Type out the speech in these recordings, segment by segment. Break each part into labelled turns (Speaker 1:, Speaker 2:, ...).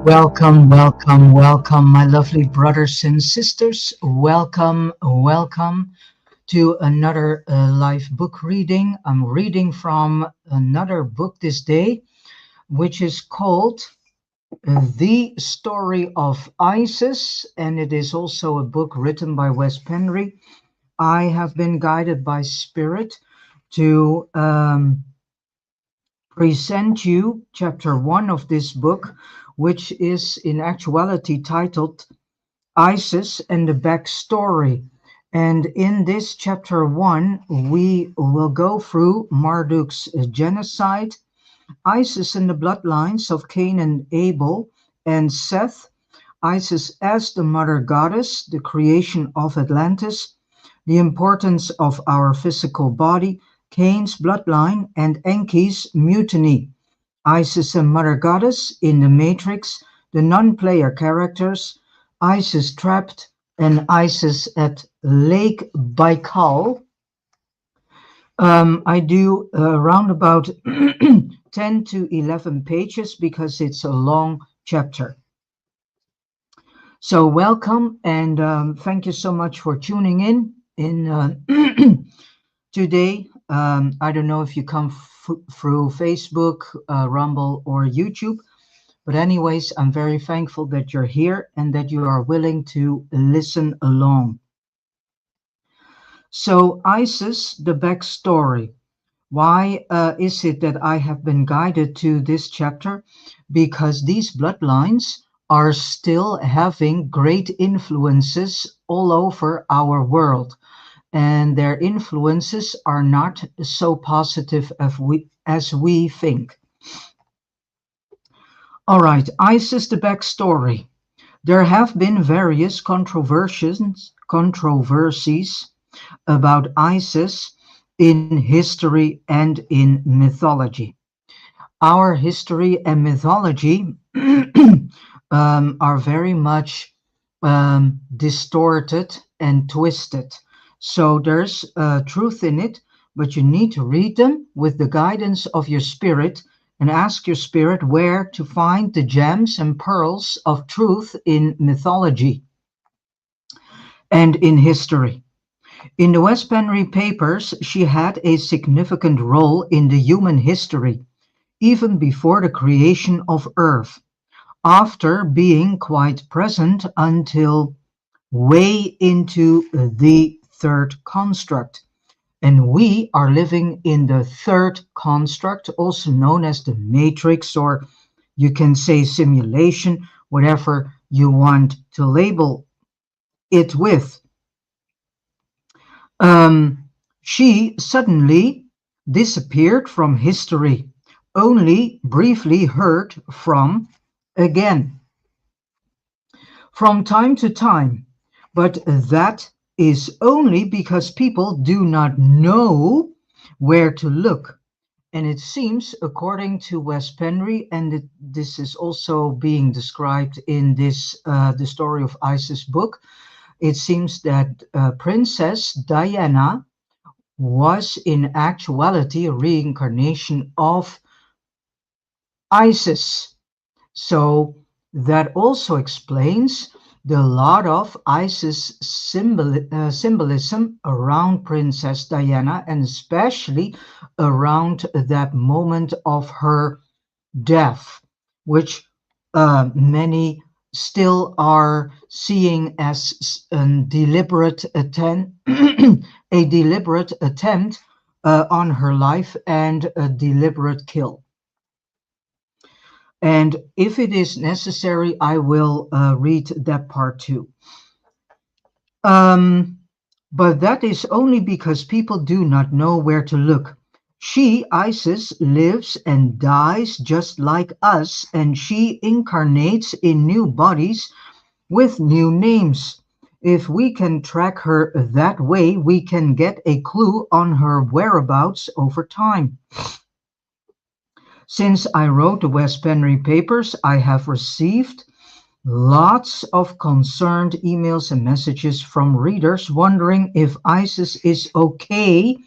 Speaker 1: Welcome, welcome, welcome, my lovely brothers and sisters. Welcome, welcome to another live book reading. I'm reading from another book this day, which is called The Story of Isis, and it is also a book written by Wes Penre. I have been guided by Spirit to present you chapter 1 of this book, which is in actuality titled Isis and the Backstory. And in this chapter 1, we will go through Marduk's genocide, Isis and the bloodlines of Cain and Abel and Seth, Isis as the mother goddess, the creation of Atlantis, the importance of our physical body, Cain's bloodline, and Enki's mutiny, Isis and Mother Goddess in the Matrix, the non-player characters, Isis trapped, and Isis at Lake Baikal. I do around about 10 to 11 pages because it's a long chapter. So welcome, and thank you so much for tuning in today. I don't know if you come through Facebook, Rumble, or YouTube. But anyways, I'm very thankful that you're here and that you are willing to listen along. So Isis, the backstory. Why is it that I have been guided to this chapter? Because these bloodlines are still having great influences all over our world. And their influences are not so positive as we think. All right, Isis, the backstory. There have been various controversies about Isis in history and in mythology. Our history and mythology are very much distorted and twisted. So there's truth in it, but you need to read them with the guidance of your spirit and ask your spirit where to find the gems and pearls of truth in mythology and in history. In the Wes Penre papers, she had a significant role in the human history, even before the creation of Earth, after being quite present until way into the third construct. And we are living in the third construct, also known as the matrix, or you can say simulation, whatever you want to label it with. She suddenly disappeared from history, only briefly heard from again. from time to time, but that is only because people do not know where to look. And it seems, according to Wes Penre, and this is also being described in this the Story of Isis book, it seems that Princess Diana was in actuality a reincarnation of Isis. So that also explains the lot of Isis symbolism around Princess Diana, and especially around that moment of her death, which many still are seeing as a deliberate attempt, a deliberate attempt on her life and a deliberate kill. And if it is necessary, I will read that part too. Um, but that is only because people do not know where to look. She, Isis, lives and dies just like us, and she incarnates in new bodies with new names. If we can track her that way, we can get a clue on her whereabouts over time. Since I wrote the Wes Penre papers, I have received lots of concerned emails and messages from readers wondering if Isis is okay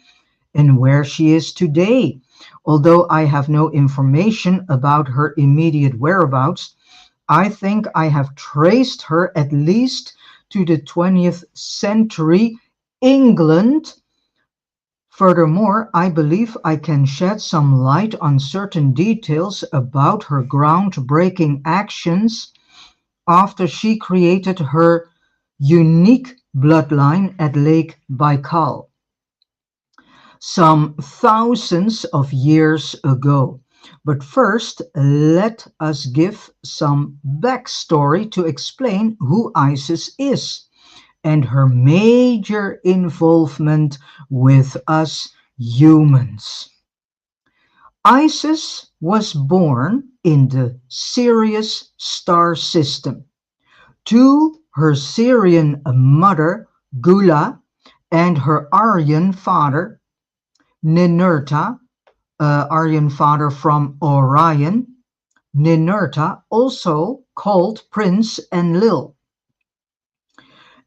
Speaker 1: and where she is today. Although I have no information about her immediate whereabouts, I think I have traced her at least to the 20th century England. Furthermore, I believe I can shed some light on certain details about her groundbreaking actions after she created her unique bloodline at Lake Baikal, some thousands of years ago. But first, let us give some backstory to explain who Isis is and her major involvement with us humans. Isis was born in the Sirius star system to her Syrian mother Gula and her Aryan father Ninurta, Aryan father from Orion, Ninurta, also called Prince Enlil.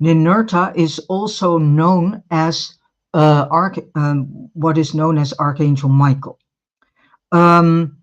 Speaker 1: Ninurta is also known as what is known as Archangel Michael. Um,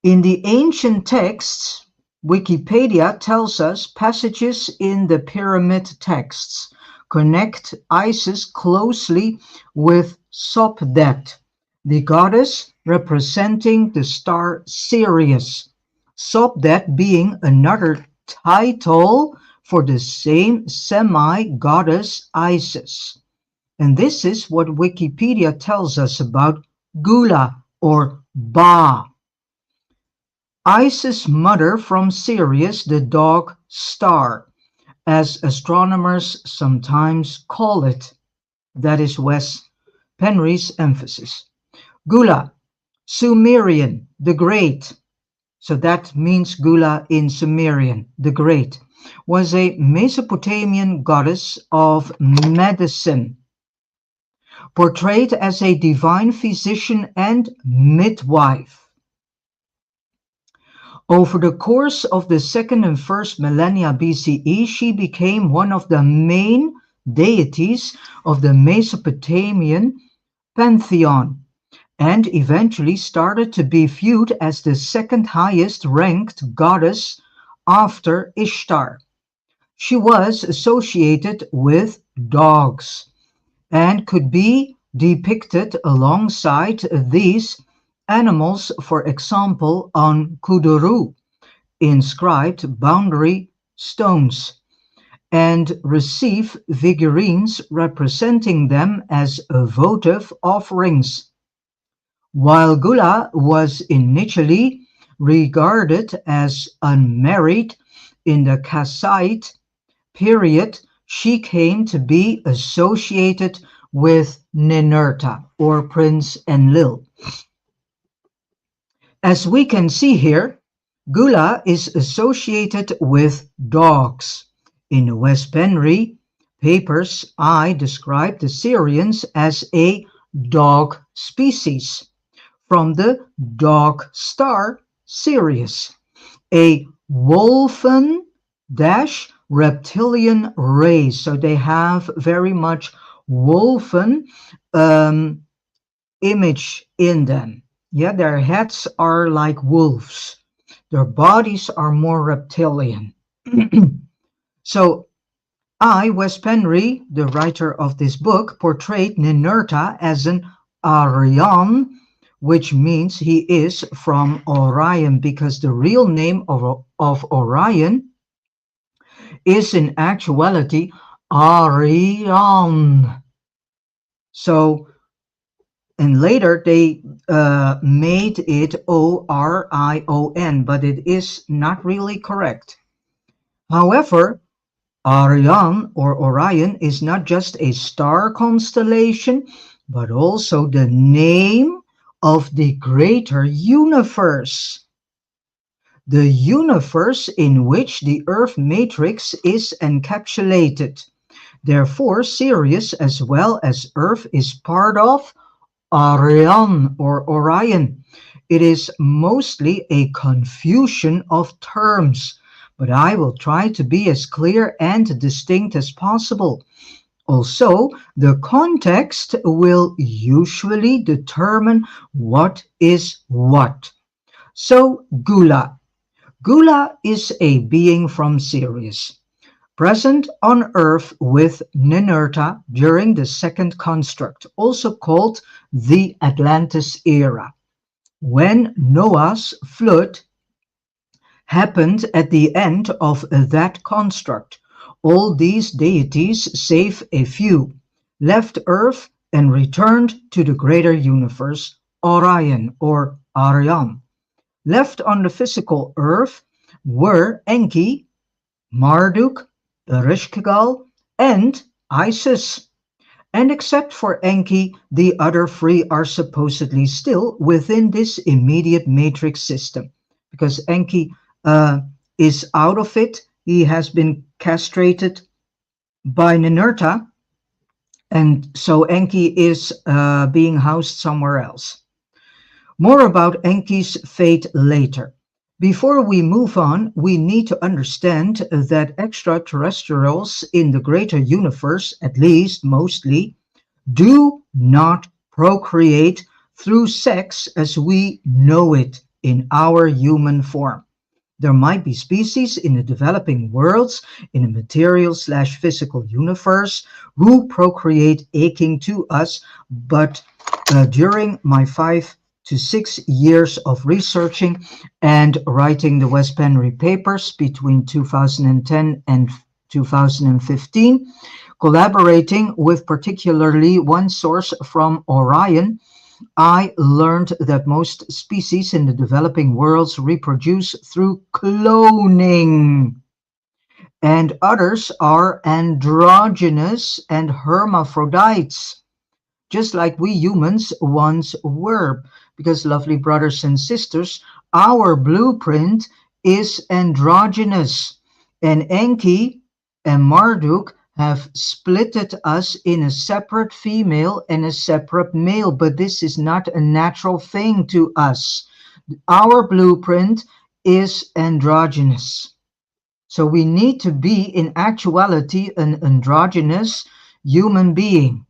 Speaker 1: in the ancient texts, Wikipedia tells us passages in the pyramid texts connect Isis closely with Sopdet, the goddess representing the star Sirius. Sopdet being another title for the same semi-goddess Isis. And this is what Wikipedia tells us about Gula or Ba. Isis' mother from Sirius, the dog star, as astronomers sometimes call it. That is Wes Penre's emphasis. Gula, Sumerian, the Great. So that means Gula in Sumerian, the Great, was a Mesopotamian goddess of medicine, portrayed as a divine physician and midwife. Over the course of the second and first millennia BCE, she became one of the main deities of the Mesopotamian pantheon, and eventually started to be viewed as the second highest ranked goddess after Ishtar. She was associated with dogs and could be depicted alongside these animals, for example, on kuduru, inscribed boundary stones, and receive figurines representing them as votive offerings. While Gula was initially regarded as unmarried in the Kassite period, she came to be associated with Ninurta, or Prince Enlil. As we can see here, Gula is associated with dogs. In the Wes Penre papers, I described the Syrians as a dog species from the dog star Sirius, a wolfen reptilian race. So they have very much wolfen um, image in them. Yeah, their heads are like wolves. Their bodies are more reptilian. So I, Wes Penre, the writer of this book, portrayed Ninurta as an Aryan, which means he is from Orion, because the real name of Orion is in actuality Arion. So, and later they made it Orion, but it is not really correct. However, Orion or Orion is not just a star constellation, but also the name of the greater universe. The universe in which the Earth matrix is encapsulated. Therefore, Sirius as well as Earth is part of Orion or Orion. It is mostly a confusion of terms, but I will try to be as clear and distinct as possible. Also, the context will usually determine what is what. So, Gula. Gula is a being from Sirius, present on Earth with Ninurta during the second construct, also called the Atlantis era, when Noah's flood happened at the end of that construct. All these deities, save a few, left Earth and returned to the greater universe, Orion or Arion. Left on the physical Earth were Enki, Marduk, Ereshkigal, and Isis. And except for Enki, the other three are supposedly still within this immediate matrix system, because Enki is out of it. He has been castrated by Ninurta, and so Enki is being housed somewhere else. More about Enki's fate later. Before we move on, we need to understand that extraterrestrials in the greater universe, at least mostly, do not procreate through sex as we know it in our human form. There might be species in the developing worlds in a material/physical universe who procreate akin to us, but during my 5 to 6 years of researching and writing the Wes Penre papers between 2010 and 2015, collaborating with particularly one source from Orion, I learned that most species in the developing worlds reproduce through cloning, and others are androgynous and hermaphrodites, just like we humans once were. Because, lovely brothers and sisters, our blueprint is androgynous, and Enki and Marduk have splitted us in a separate female and a separate male, but this is not a natural thing to us. Our blueprint is androgynous. So we need to be, in actuality, an androgynous human being.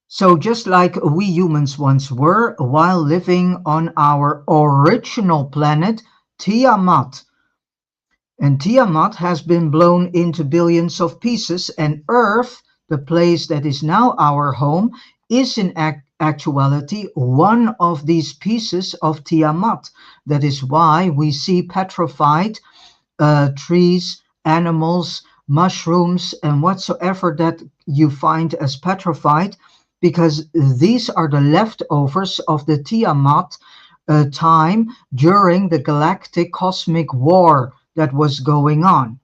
Speaker 1: So just like we humans once were while living on our original planet, Tiamat. And Tiamat has been blown into billions of pieces, and Earth, the place that is now our home, is in actuality one of these pieces of Tiamat. That is why we see petrified trees, animals, mushrooms, and whatsoever that you find as petrified, because these are the leftovers of the Tiamat time during the galactic cosmic war that was going on.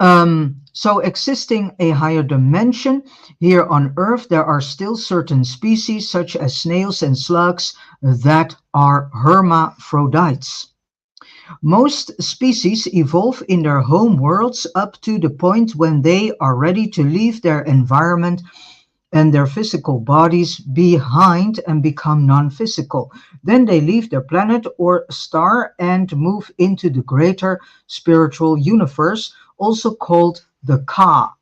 Speaker 1: So existing a higher dimension, here on Earth there are still certain species such as snails and slugs that are hermaphrodites. Most species evolve in their home worlds up to the point when they are ready to leave their environment and their physical bodies behind and become non-physical. Then they leave their planet or star and move into the greater spiritual universe, also called the Ka.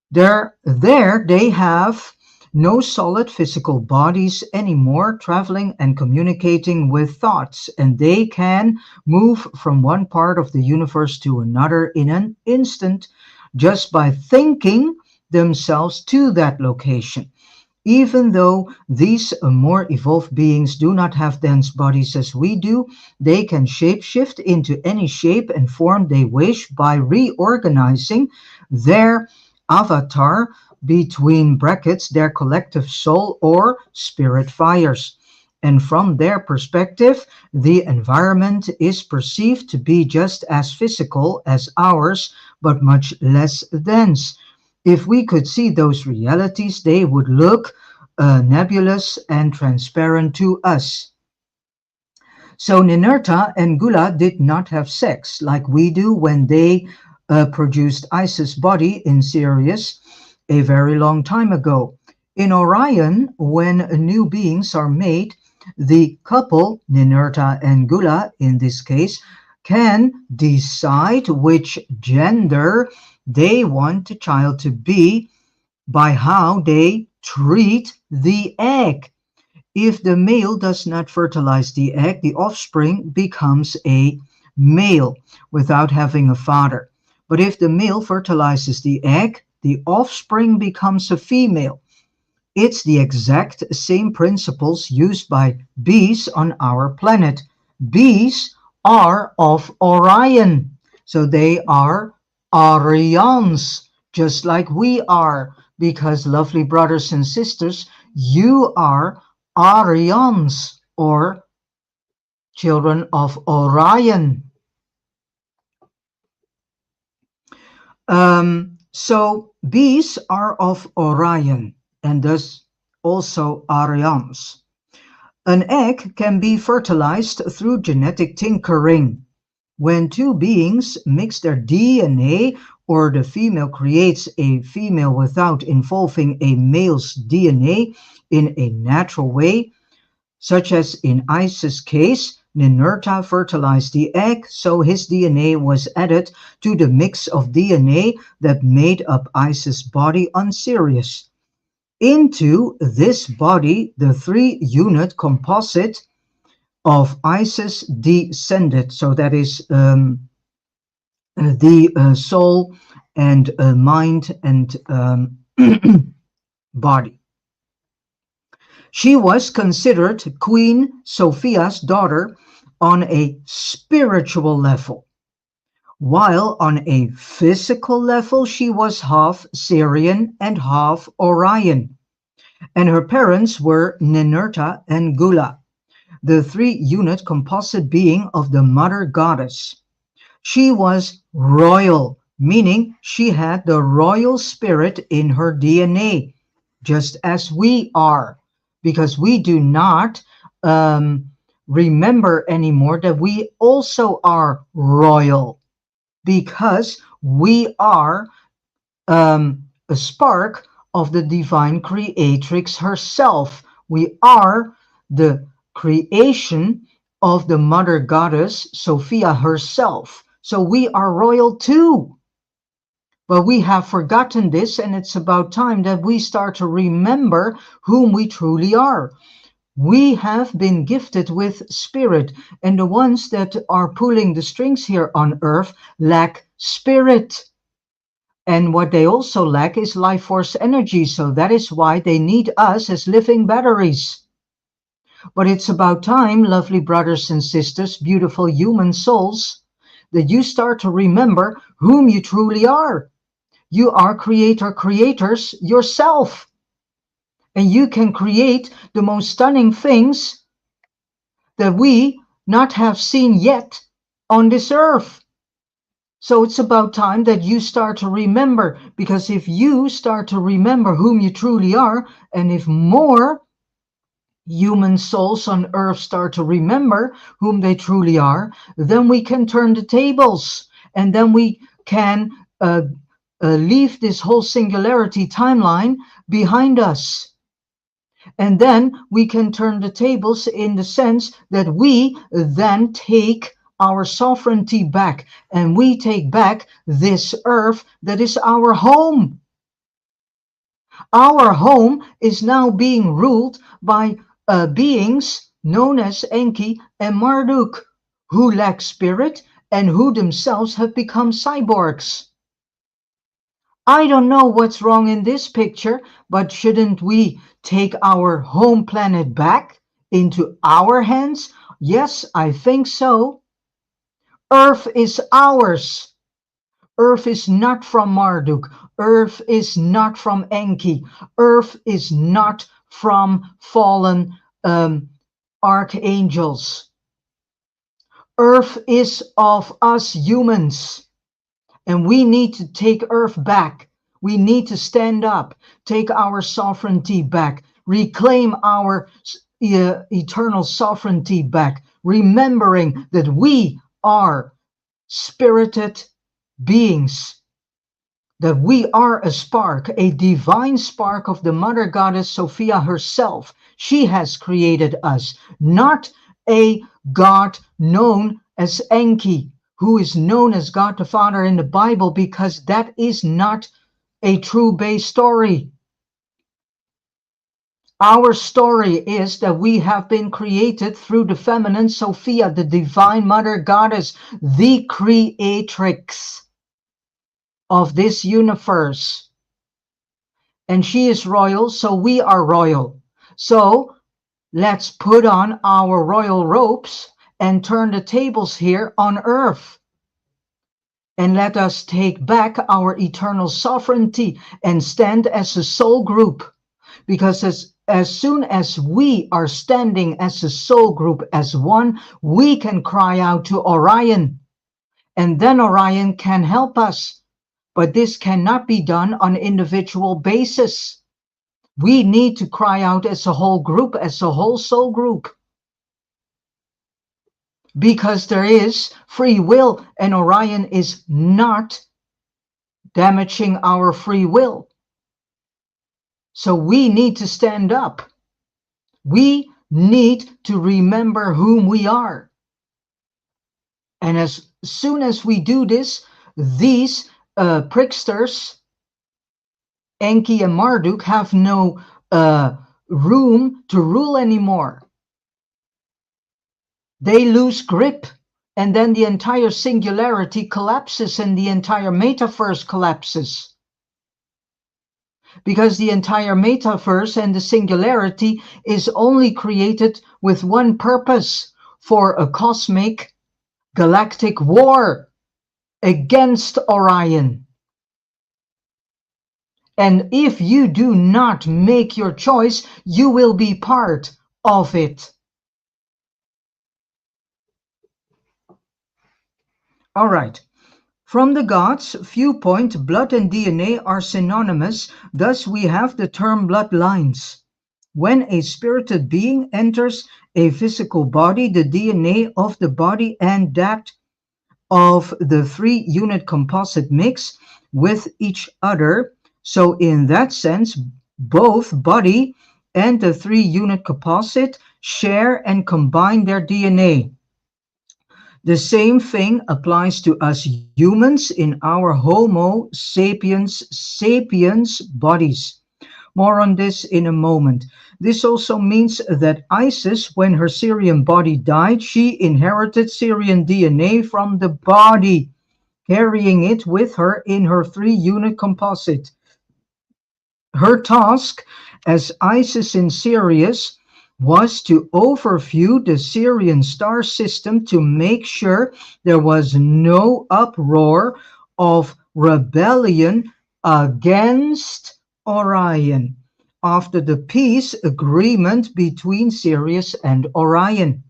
Speaker 1: There they have no solid physical bodies anymore, traveling and communicating with thoughts, and they can move from one part of the universe to another in an instant just by thinking themselves to that location. Even though these more evolved beings do not have dense bodies as we do, they can shapeshift into any shape and form they wish by reorganizing their avatar, between brackets, their collective soul or spirit fires. And from their perspective, the environment is perceived to be just as physical as ours, but much less dense. If we could see those realities, they would look nebulous and transparent to us. So Ninurta and Gula did not have sex like we do when they produced Isis' body in Sirius a very long time ago. In Orion, when new beings are made, the couple, Ninurta and Gula in this case, can decide which gender they want the child to be by how they treat the egg. If the male does not fertilize the egg, the offspring becomes a male without having a father. But if the male fertilizes the egg, the offspring becomes a female. It's the exact same principles used by bees on our planet. Bees are of Orion, so they are Arians, just like we are, because lovely brothers and sisters, you are Arians or children of Orion. So bees are of Orion and thus also Arians. An egg can be fertilized through genetic tinkering. When two beings mix their DNA or the female creates a female without involving a male's DNA in a natural way, such as in Isis' case, Ninurta fertilized the egg, so his DNA was added to the mix of DNA that made up Isis' body on Sirius. Into this body, the three-unit composite of Isis descended. So that is the soul and mind and body. She was considered Queen Sophia's daughter on a spiritual level, while on a physical level she was half Syrian and half Orion, and her parents were Ninurta and Gula, the three-unit composite being of the mother goddess. She was royal, meaning she had the royal spirit in her DNA, just as we are, because we do not remember anymore that we also are royal, because we are a spark of the divine creatrix herself. We are the creation of the mother goddess Sophia herself. So we are royal too. But we have forgotten this, and it's about time that we start to remember whom we truly are. We have been gifted with spirit, and the ones that are pulling the strings here on earth lack spirit. And what they also lack is life force energy, so that is why they need us as living batteries. But it's about time, lovely brothers and sisters, beautiful human souls, that you start to remember whom you truly are. You are creators yourself. And you can create the most stunning things that we not have seen yet on this earth. So it's about time that you start to remember, because if you start to remember whom you truly are, and if more human souls on earth start to remember whom they truly are, then we can turn the tables, and then we can leave this whole singularity timeline behind us. And then we can turn the tables in the sense that we then take our sovereignty back, and we take back this earth that is our home. Our home is now being ruled by beings known as Enki and Marduk, who lack spirit and who themselves have become cyborgs. I don't know what's wrong in this picture, but shouldn't we take our home planet back into our hands? Yes, I think so. Earth is ours. Earth is not from Marduk. Earth is not from Enki. Earth is not from fallen archangels. Earth is of us humans. And we need to take Earth back. We need to stand up, take our sovereignty back, reclaim our eternal sovereignty back, remembering that we are spirited beings, that we are a spark, a divine spark of the Mother Goddess Sophia herself. She has created us, not a god known as Enki, who is known as God the Father in the Bible, because that is not a true base story. Our story is that we have been created through the feminine Sophia, the divine Mother Goddess, the creatrix of this universe. And she is royal, so we are royal. So let's put on our royal robes and turn the tables here on earth. And let us take back our eternal sovereignty and stand as a soul group. Because as soon as we are standing as a soul group, as one, we can cry out to Orion. And then Orion can help us. But this cannot be done on an individual basis. We need to cry out as a whole group, as a whole soul group. Because there is free will, and Orion is not damaging our free will. So we need to stand up. We need to remember whom we are. And as soon as we do this, these pricksters, Enki and Marduk, have no room to rule anymore. They lose grip, and then the entire singularity collapses and the entire metaverse collapses. Because the entire metaverse and the singularity is only created with one purpose: for a cosmic galactic war against Orion. And if you do not make your choice, you will be part of it. All right. From the gods' viewpoint, blood and DNA are synonymous. Thus, we have the term bloodlines. When a spirited being enters a physical body, the DNA of the body and that of the three-unit composite mix with each other. So in that sense, both body and the three-unit composite share and combine their DNA. The same thing applies to us humans in our Homo sapiens bodies. More on this in a moment. This also means that Isis, when her Syrian body died, she inherited Syrian DNA from the body, carrying it with her in her three-unit composite. Her task as Isis in Sirius was to overview the Syrian star system to make sure there was no uproar of rebellion against Orion after the peace agreement between Sirius and Orion.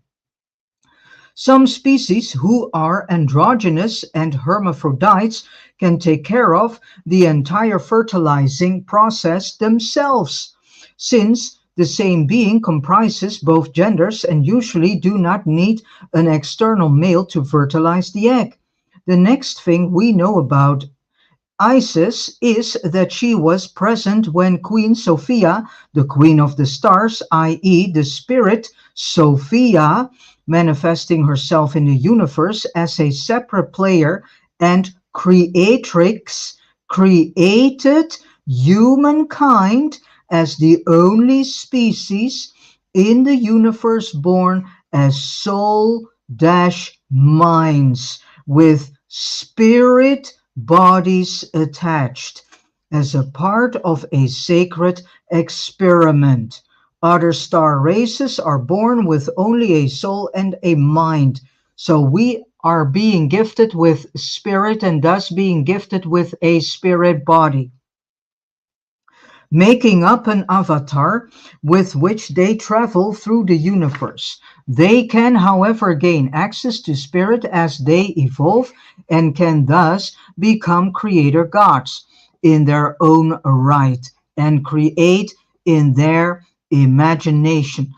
Speaker 1: Some species who are androgynous and hermaphrodites can take care of the entire fertilizing process themselves, since the same being comprises both genders and usually do not need an external male to fertilize the egg. The next thing we know about Isis is that she was present when Queen Sophia, the queen of the stars, i.e., the spirit Sophia, manifesting herself in the universe as a separate player and creatrix, created humankind as the only species in the universe born as soul minds with spirit bodies attached as a part of a sacred experiment. Other star races are born with only a soul and a mind. So we are being gifted with spirit and thus being gifted with a spirit body, making up an avatar with which they travel through the universe. They can, however, gain access to spirit as they evolve and can thus become creator gods in their own right and create in their imagination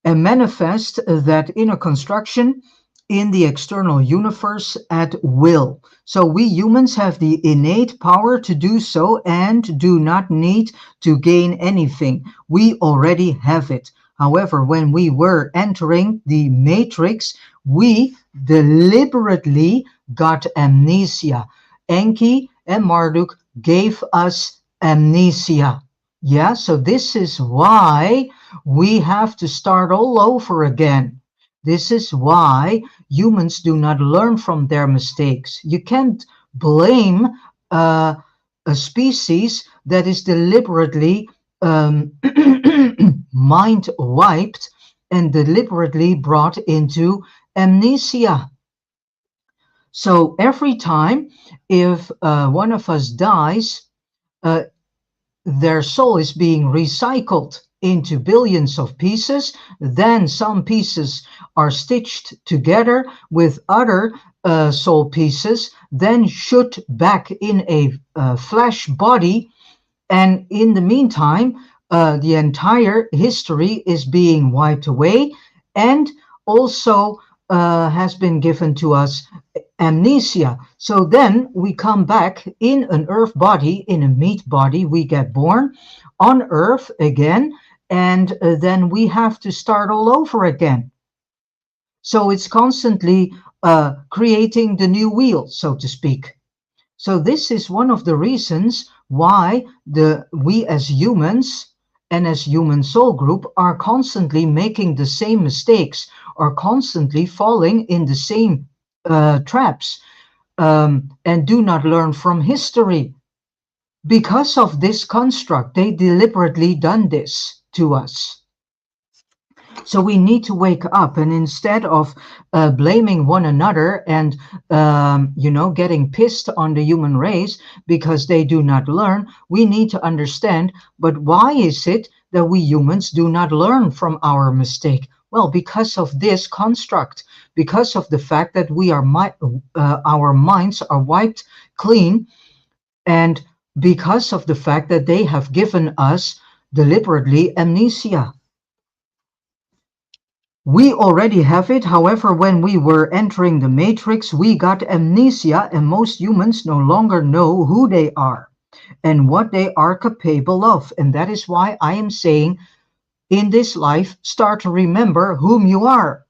Speaker 1: and manifest that inner construction in the external universe at will. So we humans have the innate power to do so and do not need to gain anything. We already have it. However, when we were entering the matrix, we deliberately got amnesia. Enki and Marduk gave us amnesia. Yeah, so this is why we have to start all over again. This is why humans do not learn from their mistakes. You can't blame a species that is deliberately mind wiped and deliberately brought into amnesia. So every time if one of us dies, their soul is being recycled into billions of pieces. Then some pieces are stitched together with other soul pieces, then shot back in a flesh body. And in the meantime, the entire history is being wiped away and also has been given to us amnesia. So then we come back in an earth body, in a meat body, we get born on earth again, and then we have to start all over again. So it's constantly creating the new wheel, so to speak. So this is one of the reasons why we as humans and as human soul group are constantly making the same mistakes, are constantly falling in the same traps, and do not learn from history. Because of this construct, they deliberately done this to us. So we need to wake up, and instead of blaming one another and getting pissed on the human race because they do not learn, we need to understand, but why is it that we humans do not learn from our mistake? Well, because of this construct, because of the fact that our minds are wiped clean, and because of the fact that they have given us deliberately amnesia. We already have it. However, when we were entering the matrix, we got amnesia, and most humans no longer know who they are and what they are capable of. And that is why I am saying in this life, start to remember whom you are.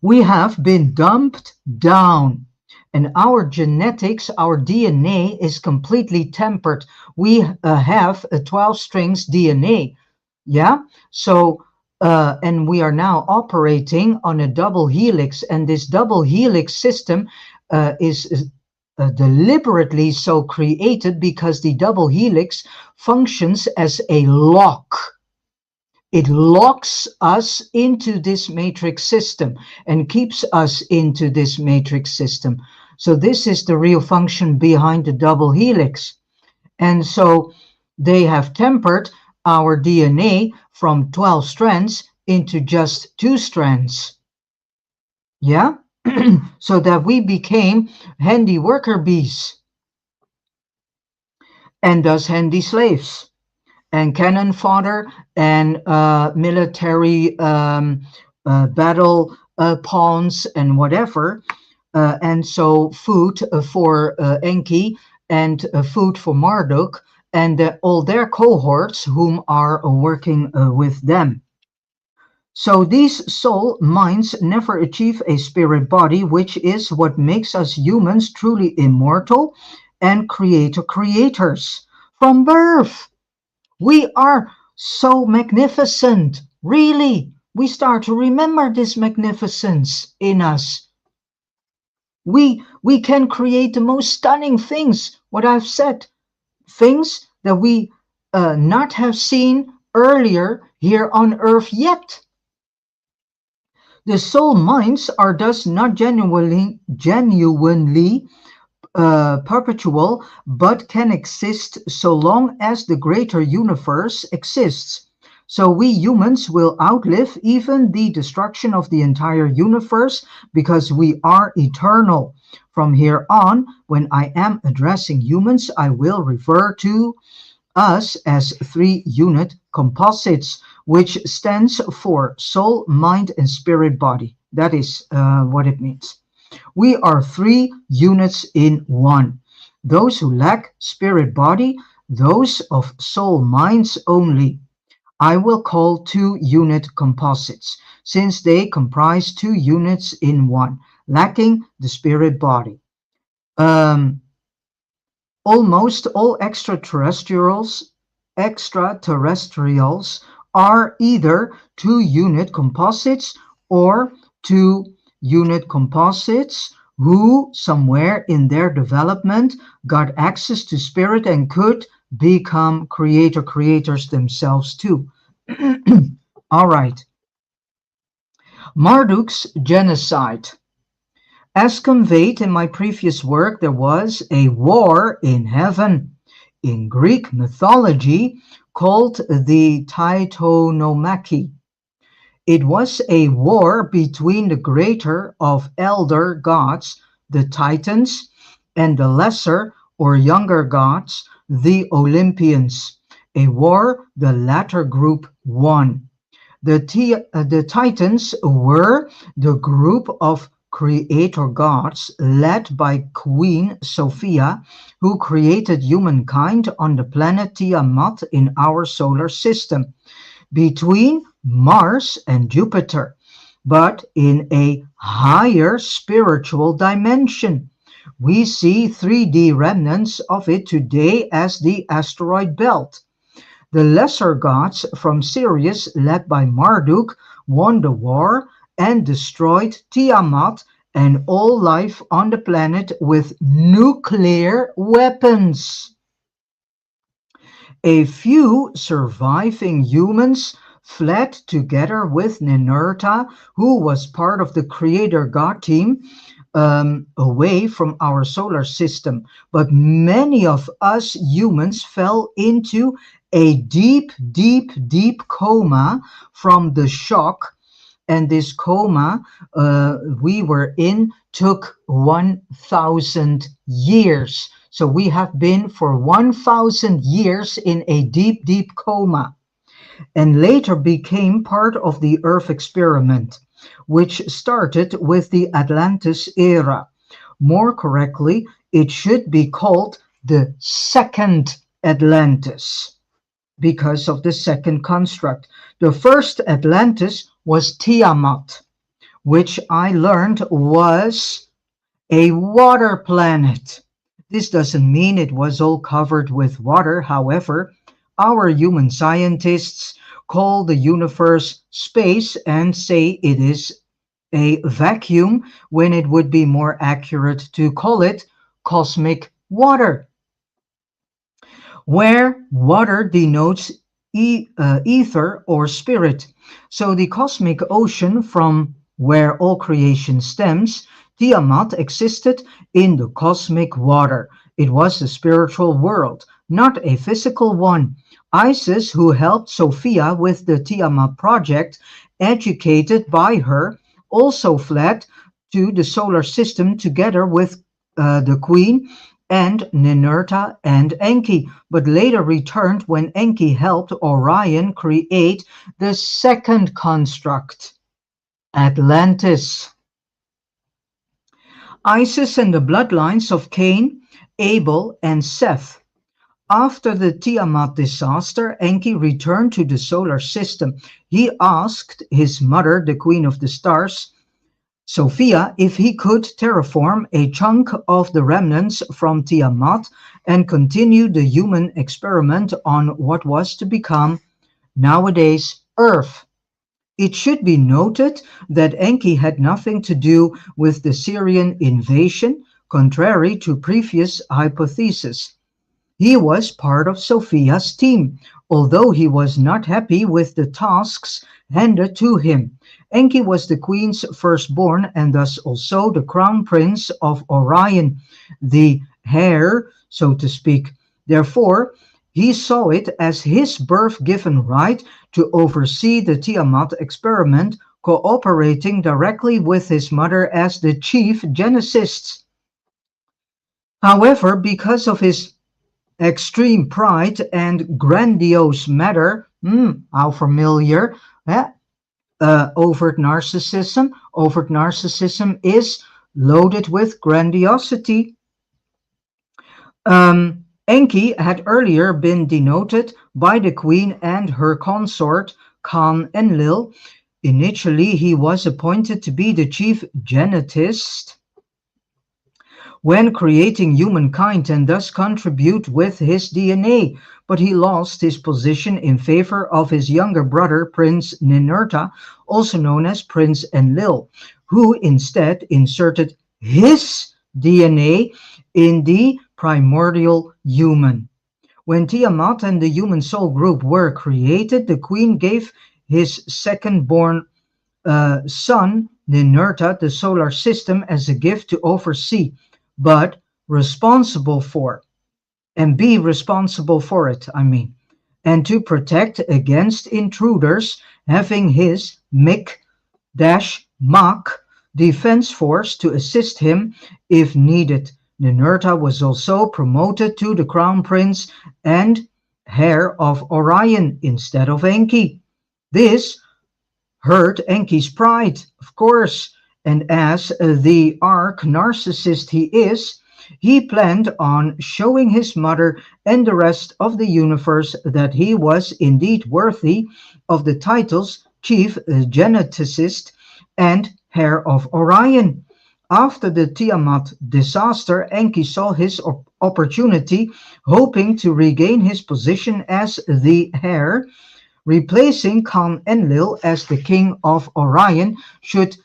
Speaker 1: We have been dumped down, and our genetics, our DNA is completely tempered. We have a 12 strings DNA. Yeah. So and we are now operating on a double helix, and this double helix system is deliberately so created because the double helix functions as a lock. It locks us into this matrix system and keeps us into this matrix system. So this is the real function behind the double helix. And so they have tempered our DNA from 12 strands into just two strands. Yeah? So that we became handy worker bees and thus handy slaves and cannon fodder and military battle pawns and whatever. And so food for Enki and food for Marduk and all their cohorts whom are working with them. So these soul minds never achieve a spirit body, which is what makes us humans truly immortal and creators. From birth, we are so magnificent. Really, we start to remember this magnificence in us. We can create the most stunning things, what I've said, things that we not have seen earlier here on earth yet. The soul minds are thus not genuinely perpetual, but can exist so long as the greater universe exists. So we humans will outlive even the destruction of the entire universe because we are eternal. From here on, when I am addressing humans, I will refer to us as three-unit composites, which stands for soul, mind, and spirit body. That is what it means. We are three units in one. Those who lack spirit body, those of soul minds only. I will call two-unit composites, since they comprise two units in one, lacking the spirit body. Almost all extraterrestrials are either two-unit composites or two-unit composites who somewhere in their development got access to spirit and could become creators themselves too. All right. Marduk's genocide. As conveyed in my previous work, there was a war in heaven. In Greek mythology, called the Titanomachy. It was a war between the greater of elder gods, the Titans, and the lesser or younger gods, the Olympians, a war the latter group won. The Titans were the group of creator gods led by Queen Sophia, who created humankind on the planet Tiamat in our solar system, between Mars and Jupiter, but in a higher spiritual dimension. We see 3D remnants of it today as the asteroid belt. The lesser gods from Sirius, led by Marduk, won the war and destroyed Tiamat and all life on the planet with nuclear weapons. A few surviving humans fled together with Ninurta, who was part of the creator god team, away from our solar system. But many of us humans fell into a deep coma from the shock. And this coma we were in took 1,000 years. So we have been for 1,000 years in a deep coma, and later became part of the Earth experiment, which started with the Atlantis era. More correctly, it should be called the second Atlantis, because of the second construct. The first Atlantis was Tiamat, which I learned was a water planet. This doesn't mean it was all covered with water. However, our human scientists call the universe space and say it is a vacuum, when it would be more accurate to call it cosmic water, where water denotes ether or spirit. So the cosmic ocean from where all creation stems, Tiamat existed in the cosmic water. It was the spiritual world, not a physical one. Isis, who helped Sophia with the Tiamat project, educated by her, also fled to the solar system together with the queen and Ninurta and Enki, but later returned when Enki helped Orion create the second construct, Atlantis. Isis and the bloodlines of Cain, Abel, and Seth. After the Tiamat disaster, Enki returned to the solar system. He asked his mother, the Queen of the Stars, Sophia, if he could terraform a chunk of the remnants from Tiamat and continue the human experiment on what was to become, nowadays, Earth. It should be noted that Enki had nothing to do with the Syrian invasion, contrary to previous hypotheses. He was part of Sophia's team, although he was not happy with the tasks handed to him. Enki was the queen's firstborn and thus also the crown prince of Orion, the heir, so to speak. Therefore, he saw it as his birth-given right to oversee the Tiamat experiment, cooperating directly with his mother as the chief geneticist. However, because of his extreme pride and grandiose matter, how familiar, eh? Overt narcissism. Overt narcissism is loaded with grandiosity. Enki had earlier been denoted by the queen and her consort, Cain Enlil. Initially, he was appointed to be the chief genetist when creating humankind and thus contribute with his DNA, but he lost his position in favor of his younger brother, Prince Ninurta, also known as Prince Enlil, who instead inserted his DNA in the primordial human. When Tiamat and the human soul group were created, the queen gave his second-born son, Ninurta, the solar system as a gift to oversee, but responsible for, and be responsible for it, and to protect against intruders, having his Mach defense force to assist him if needed. Ninurta was also promoted to the crown prince and heir of Orion instead of Enki. This hurt Enki's pride, of course, and as the arch narcissist he is, he planned on showing his mother and the rest of the universe that he was indeed worthy of the titles chief geneticist and heir of Orion. After the Tiamat disaster, Enki saw his opportunity, hoping to regain his position as the heir, replacing Cain Enlil as the king of Orion should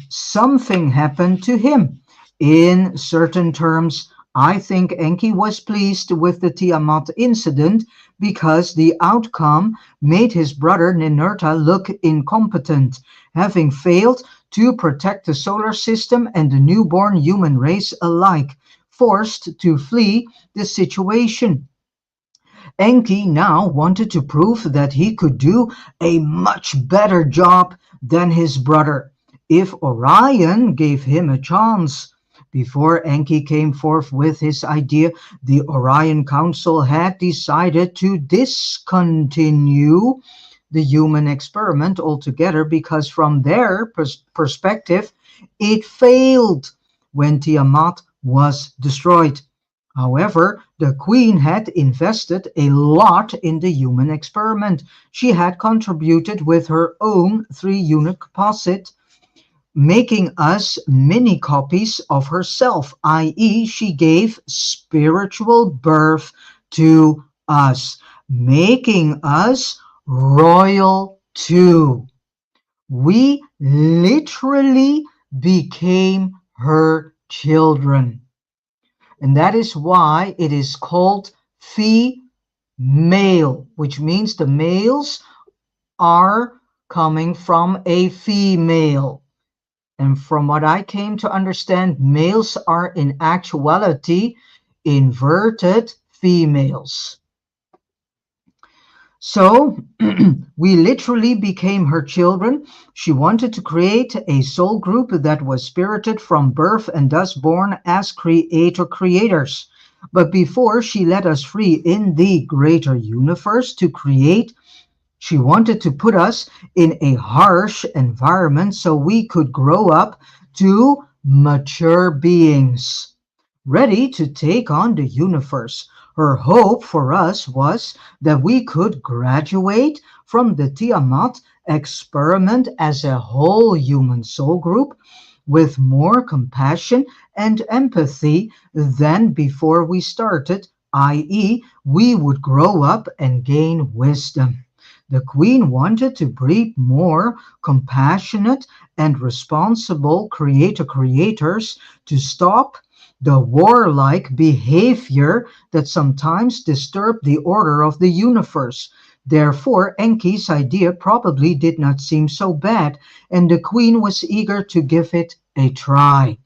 Speaker 1: something happened to him. In certain terms, I think Enki was pleased with the Tiamat incident because the outcome made his brother Ninurta look incompetent, having failed to protect the solar system and the newborn human race alike, forced to flee the situation. Enki now wanted to prove that he could do a much better job than his brother, if Orion gave him a chance. Before Enki came forth with his idea, the Orion Council had decided to discontinue the human experiment altogether because from their perspective, it failed when Tiamat was destroyed. However, the queen had invested a lot in the human experiment. She had contributed with her own 3-unit composite, making us mini copies of herself, i.e., she gave spiritual birth to us, making us royal too. We literally became her children. And that is why it is called female, which means the males are coming from a female. And from what I came to understand, males are in actuality inverted females. So we literally became her children. She wanted to create a soul group that was spirited from birth and thus born as creator creators. But before she let us free in the greater universe to create, she wanted to put us in a harsh environment so we could grow up to mature beings, ready to take on the universe. Her hope for us was that we could graduate from the Tiamat experiment as a whole human soul group with more compassion and empathy than before we started, i.e., we would grow up and gain wisdom. The Queen wanted to breed more compassionate and responsible creators to stop the warlike behavior that sometimes disturbed the order of the universe. Therefore, Enki's idea probably did not seem so bad, and the Queen was eager to give it a try.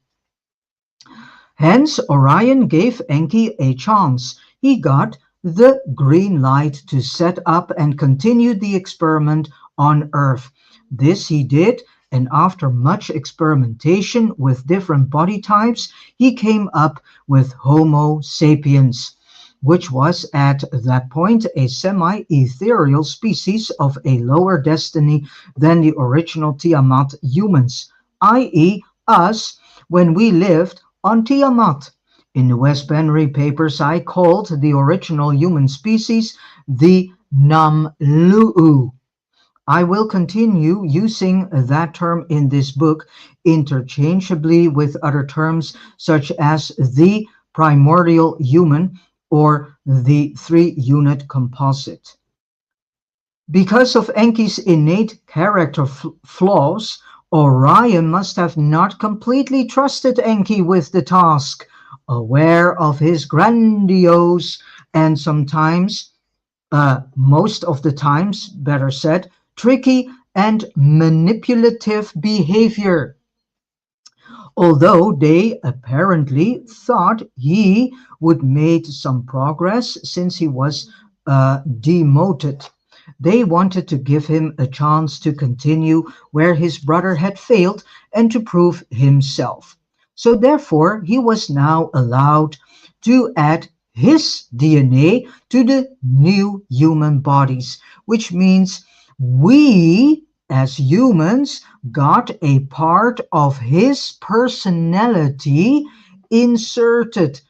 Speaker 1: Hence, Orion gave Enki a chance. He got the green light to set up and continue the experiment on Earth. This he did, and after much experimentation with different body types, he came up with Homo sapiens, which was at that point a semi-ethereal species of a lower destiny than the original Tiamat humans, i.e. us when we lived on Tiamat. In the Wes Penre papers, I called the original human species the Namlu'u. I will continue using that term in this book interchangeably with other terms such as the primordial human or the three-unit composite. Because of Enki's innate character flaws, Orion must have not completely trusted Enki with the task, aware of his grandiose and sometimes, most of the times, better said, tricky and manipulative behavior. Although they apparently thought he would make some progress since he was demoted. They wanted to give him a chance to continue where his brother had failed and to prove himself. So therefore, he was now allowed to add his DNA to the new human bodies, which means we as humans got a part of his personality inserted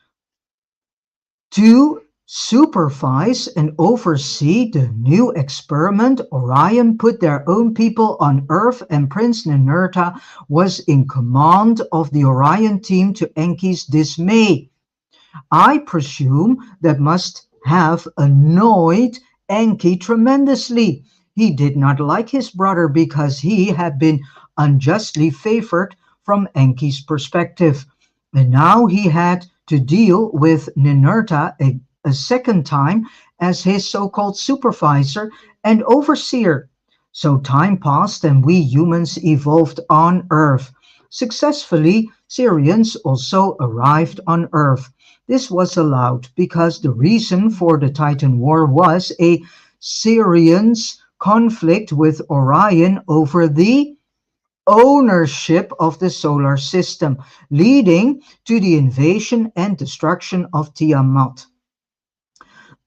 Speaker 1: to supervise and oversee the new experiment. Orion put their own people on Earth, and Prince Ninurta was in command of the Orion team to Enki's dismay. I presume that must have annoyed Enki tremendously. He did not like his brother because he had been unjustly favored from Enki's perspective. And now he had to deal with Ninurta a second time as his so-called supervisor and overseer. So time passed and we humans evolved on Earth. Successfully, Syrians also arrived on Earth. This was allowed because the reason for the Titan War was a Syrians conflict with Orion over the ownership of the solar system, leading to the invasion and destruction of Tiamat.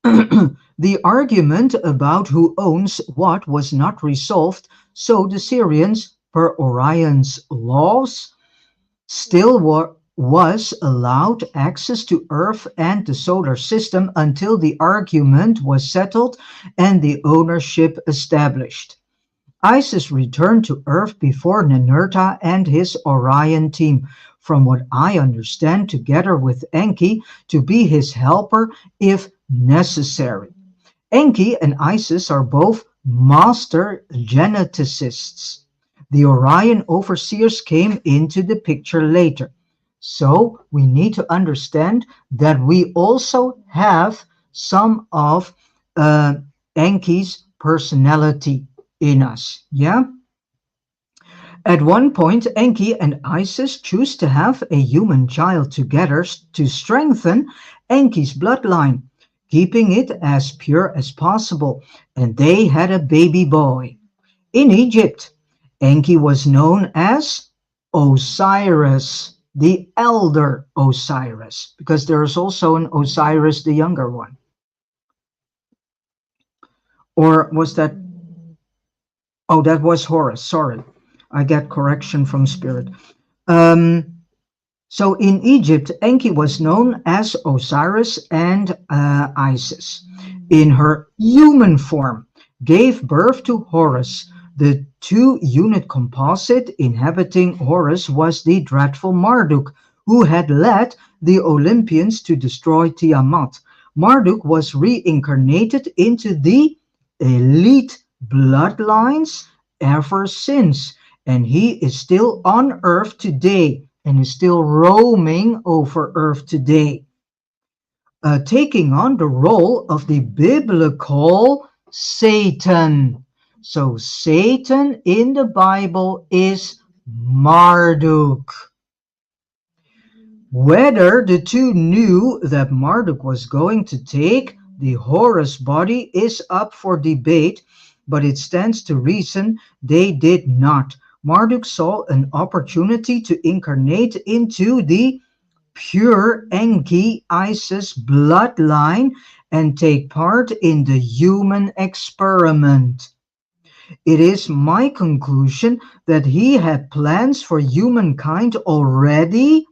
Speaker 1: The argument about who owns what was not resolved, so the Syrians, per Orion's laws, still was allowed access to Earth and the solar system until the argument was settled and the ownership established. Isis returned to Earth before Ninurta and his Orion team, from what I understand, together with Enki, to be his helper if necessary. Enki and Isis are both master geneticists. The Orion overseers came into the picture later. So we need to understand that we also have some of Enki's personality in us. Yeah. At one point, Enki and Isis choose to have a human child together to strengthen Enki's bloodline. keeping it as pure as possible, and they had a baby boy. In Egypt, Enki was known as Osiris, the elder Osiris, because there is also an Osiris, the younger one. Or was that? Oh, that was Horus. Sorry, I get correction from Spirit. Um, So in Egypt, Enki was known as Osiris and Isis. In her human form, gave birth to Horus. The two-unit composite inhabiting Horus was the dreadful Marduk, who had led the Olympians to destroy Tiamat. Marduk was reincarnated into the elite bloodlines ever since, and he is still on Earth today and is still roaming over Earth today, taking on the role of the biblical Satan. So Satan in the Bible is Marduk. Whether the two knew that Marduk was going to take the Horus body is up for debate, but it stands to reason they did not. Marduk saw an opportunity to incarnate into the pure Enki Isis bloodline and take part in the human experiment. It is my conclusion that he had plans for humankind already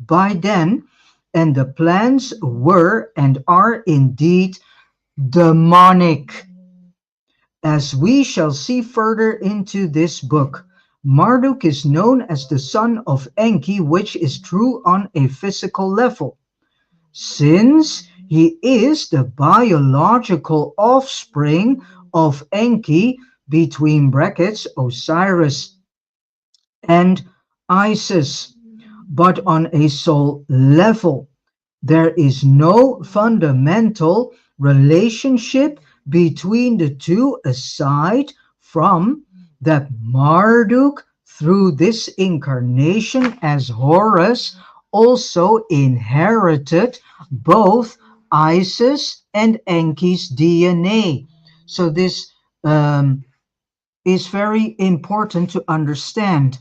Speaker 1: by then, and the plans were and are indeed demonic. As we shall see further into this book, Marduk is known as the son of Enki, which is true on a physical level, since he is the biological offspring of Enki between brackets Osiris and Isis. But on a soul level, there is no fundamental relationship between the two aside from that Marduk, through this incarnation as Horus, also inherited both Isis and Enki's DNA. So this is very important to understand.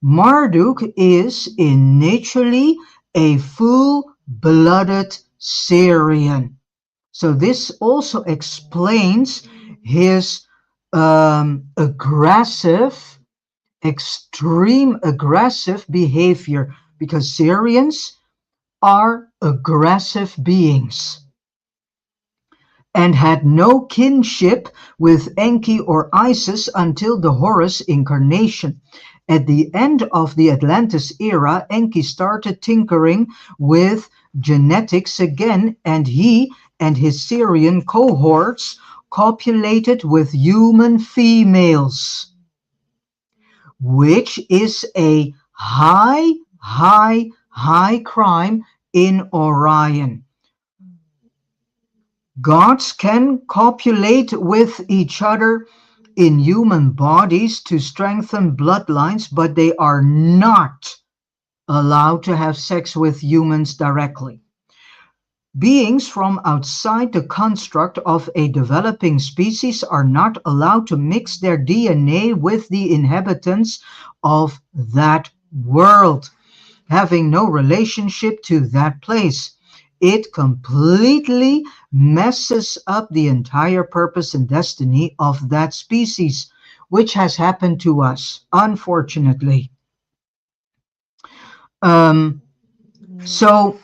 Speaker 1: Marduk is initially a full-blooded Syrian. So this also explains his extreme aggressive behavior, because Syrians are aggressive beings and had no kinship with Enki or Isis until the Horus incarnation. At the end of the Atlantis era, Enki started tinkering with genetics again, and he and his Syrian cohorts copulated with human females, which is a high crime in Orion. Gods can copulate with each other in human bodies to strengthen bloodlines, but they are not allowed to have sex with humans directly. Beings from outside the construct of a developing species are not allowed to mix their DNA with the inhabitants of that world, having no relationship to that place. It completely messes up the entire purpose and destiny of that species, which has happened to us, unfortunately. So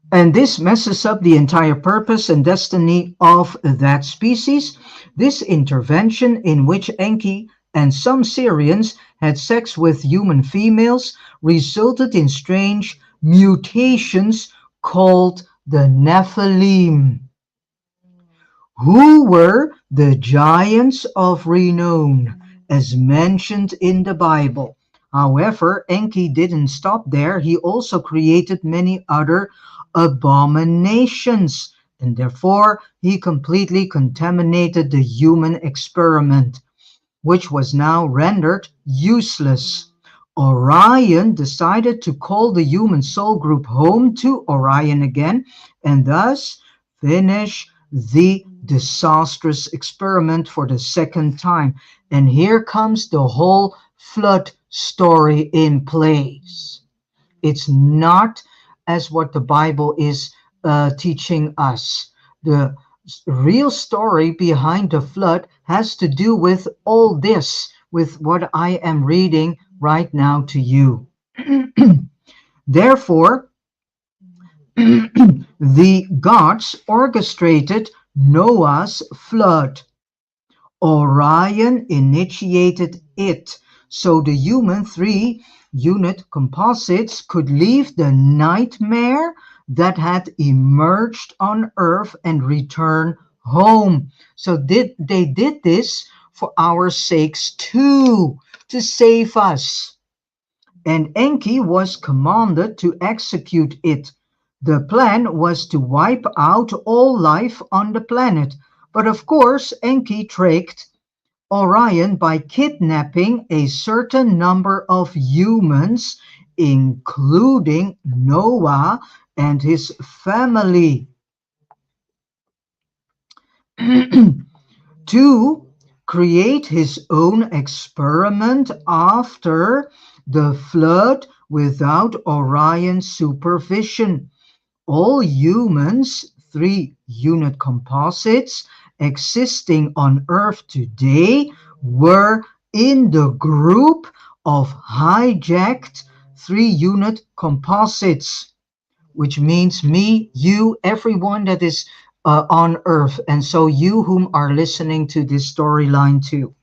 Speaker 1: and this messes up the entire purpose and destiny of that species. This intervention, in which Enki and some Syrians had sex with human females, resulted in strange mutations called the Nephilim, who were the giants of renown, as mentioned in the Bible. However, Enki didn't stop there. He also created many other abominations, and therefore he completely contaminated the human experiment, which was now rendered useless. Orion decided to call the human soul group home to Orion again and thus finish the disastrous experiment for the second time. And here comes the whole flood story in place. It's not as what the Bible is teaching us. The real story behind the flood has to do with all this, with what I am reading right now to you. Therefore, the gods orchestrated Noah's flood. Orion initiated it, so the human three-unit composites could leave the nightmare that had emerged on Earth and return home. So they did this for our sakes too, to save us. And Enki was commanded to execute it. The plan was to wipe out all life on the planet. But of course, Enki tricked Orion by kidnapping a certain number of humans, including Noah and his family, to create his own experiment after the flood without Orion's supervision. All humans, three-unit composites, existing on Earth today were in the group of hijacked three-unit composites, which means me, you, everyone that is on Earth, and so you whom are listening to this storyline too.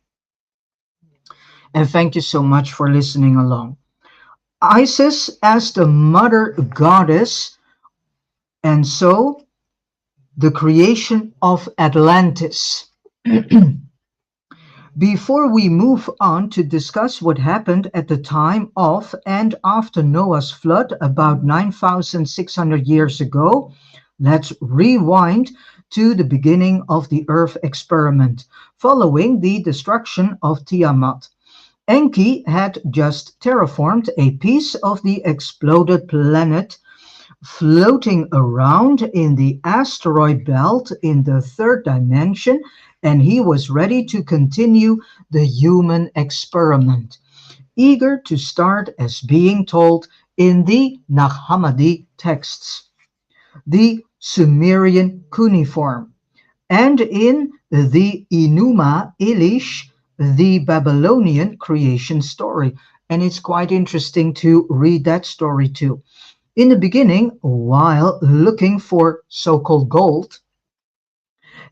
Speaker 1: And thank you so much for listening along. Isis as the mother goddess, and so the creation of Atlantis. Before we move on to discuss what happened at the time of and after Noah's flood about 9,600 years ago, let's rewind to the beginning of the Earth experiment, following the destruction of Tiamat. Enki had just terraformed a piece of the exploded planet floating around in the asteroid belt in the third dimension, and he was ready to continue the human experiment, eager to start as being told in the Nag Hammadi texts, the Sumerian cuneiform, and in the Enuma Elish, the Babylonian creation story. And it's quite interesting to read that story too. In the beginning, while looking for so-called gold,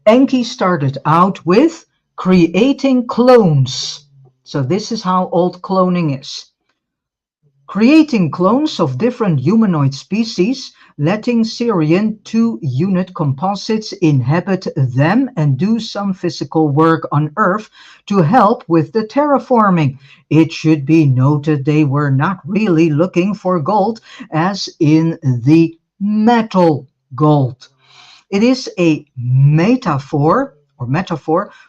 Speaker 1: Enki started out with creating clones. So this is how old cloning is. Creating clones of different humanoid species, letting Syrian two-unit composites inhabit them and do some physical work on Earth to help with the terraforming. It should be noted they were not really looking for gold as in the metal gold. It is a metaphor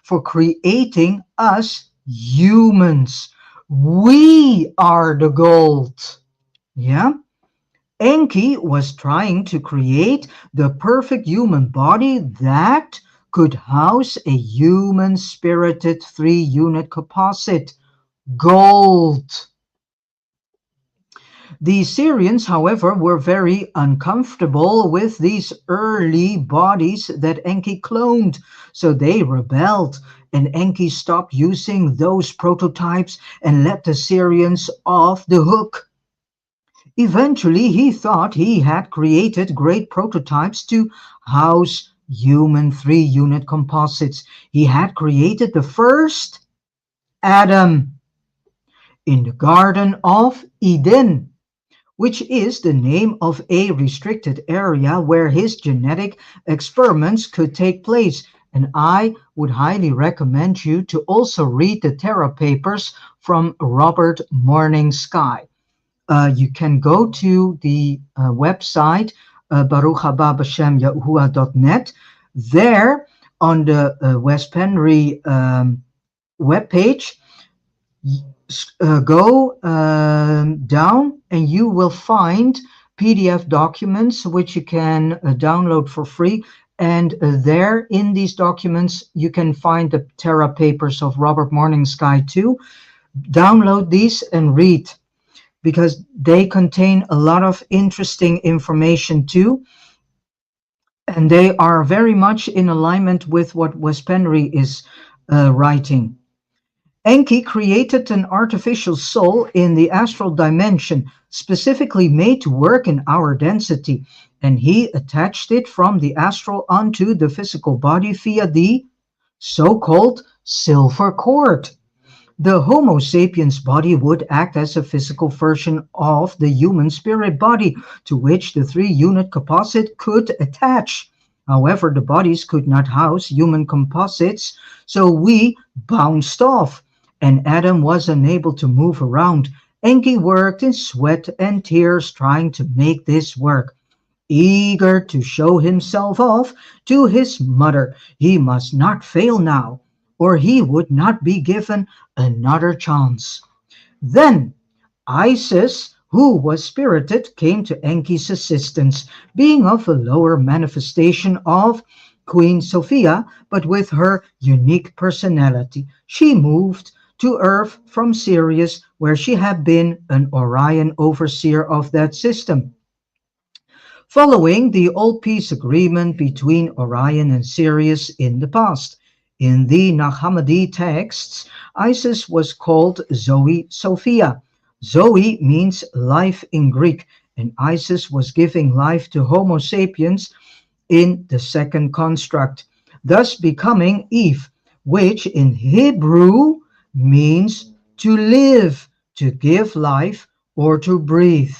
Speaker 1: for creating us humans. We are the gold. Yeah? Enki was trying to create the perfect human body that could house a human spirited three-unit composite. Gold. The Syrians, however, were very uncomfortable with these early bodies that Enki cloned, so they rebelled, and Enki stopped using those prototypes and let the Syrians off the hook. Eventually, he thought he had created great prototypes to house human three-unit composites. He had created the first Adam in the Garden of Eden, which is the name of a restricted area where his genetic experiments could take place. And I would highly recommend you to also read the Terra papers from Robert Morning Sky. You can go to the website baruchababashemyahuwah.net. There on the Wes Penre webpage, Go down and you will find PDF documents which you can download for free. And there in these documents, you can find the Terra papers of Robert Morningsky too. Download these and read because they contain a lot of interesting information too. And they are very much in alignment with what Wes Penre is writing. Enki created an artificial soul in the astral dimension, specifically made to work in our density, and he attached it from the astral onto the physical body via the so-called silver cord. The Homo sapiens body would act as a physical version of the human spirit body to which the three-unit composite could attach. However, the bodies could not house human composites, so we bounced off, and Adam was unable to move around. Enki worked in sweat and tears trying to make this work. Eager to show himself off to his mother, he must not fail now, or he would not be given another chance. Then Isis, who was spirited, came to Enki's assistance, being of a lower manifestation of Queen Sophia, but with her unique personality. She moved to Earth from Sirius, where she had been an Orion overseer of that system. Following the old peace agreement between Orion and Sirius in the past. In the Nag Hammadi texts, Isis was called Zoe Sophia. Zoe means life in Greek, and Isis was giving life to Homo sapiens in the second construct, thus becoming Eve, which in Hebrew means to live, to give life, or to breathe.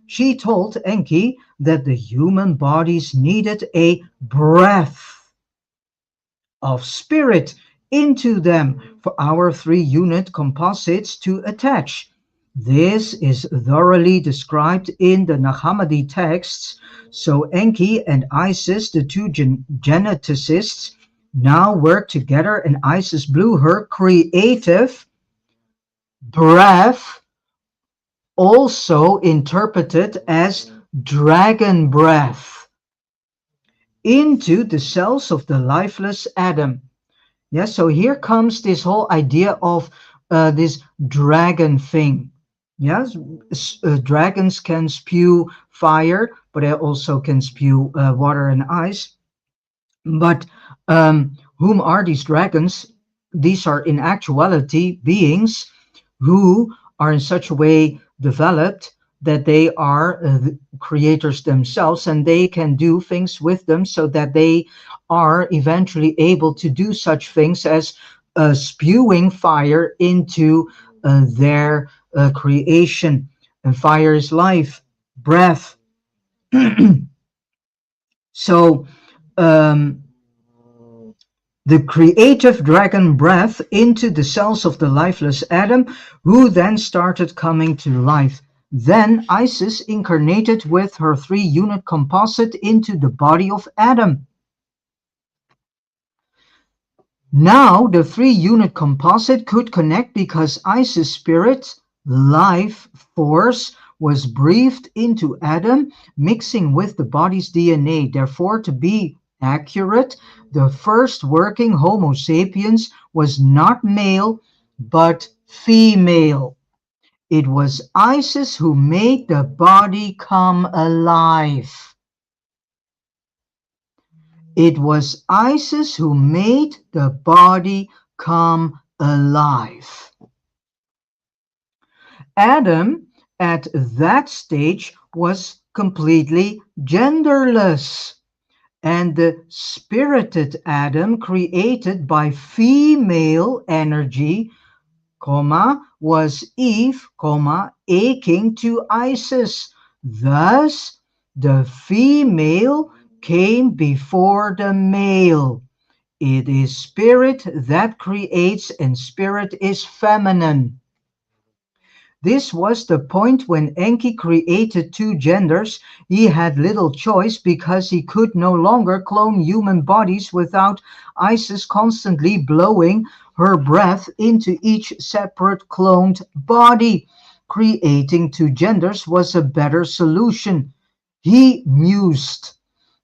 Speaker 1: She told Enki that the human bodies needed a breath of spirit into them for our three-unit composites to attach. This is thoroughly described in the Nag Hammadi texts, so Enki and Isis, the two geneticists, now work together, and Isis blew her creative breath, also interpreted as dragon breath, into the cells of the lifeless Adam. Yes, so here comes this whole idea of this dragon thing. Yes, dragons can spew fire, but they also can spew water and ice. But whom are these dragons? These are in actuality beings who are in such a way developed that they are creators themselves, and they can do things with them so that they are eventually able to do such things as spewing fire into their creation. And fire is life, breath. So the creative dragon breath into the cells of the lifeless Adam, who then started coming to life. Then Isis incarnated with her three-unit composite into the body of Adam. Now the three-unit composite could connect because Isis' spirit, life force, was breathed into Adam, mixing with the body's DNA. Therefore, to be accurate, the first working Homo sapiens was not male, but female. It was Isis who made the body come alive. It was Isis who made the body come alive. Adam, at that stage, was completely genderless, and the spirited Adam, created by female energy, was Eve, aching to Isis. Thus, the female came before the male. It is spirit that creates, and spirit is feminine. This was the point when Enki created two genders. He had little choice because he could no longer clone human bodies without Isis constantly blowing her breath into each separate cloned body. Creating two genders was a better solution, he mused.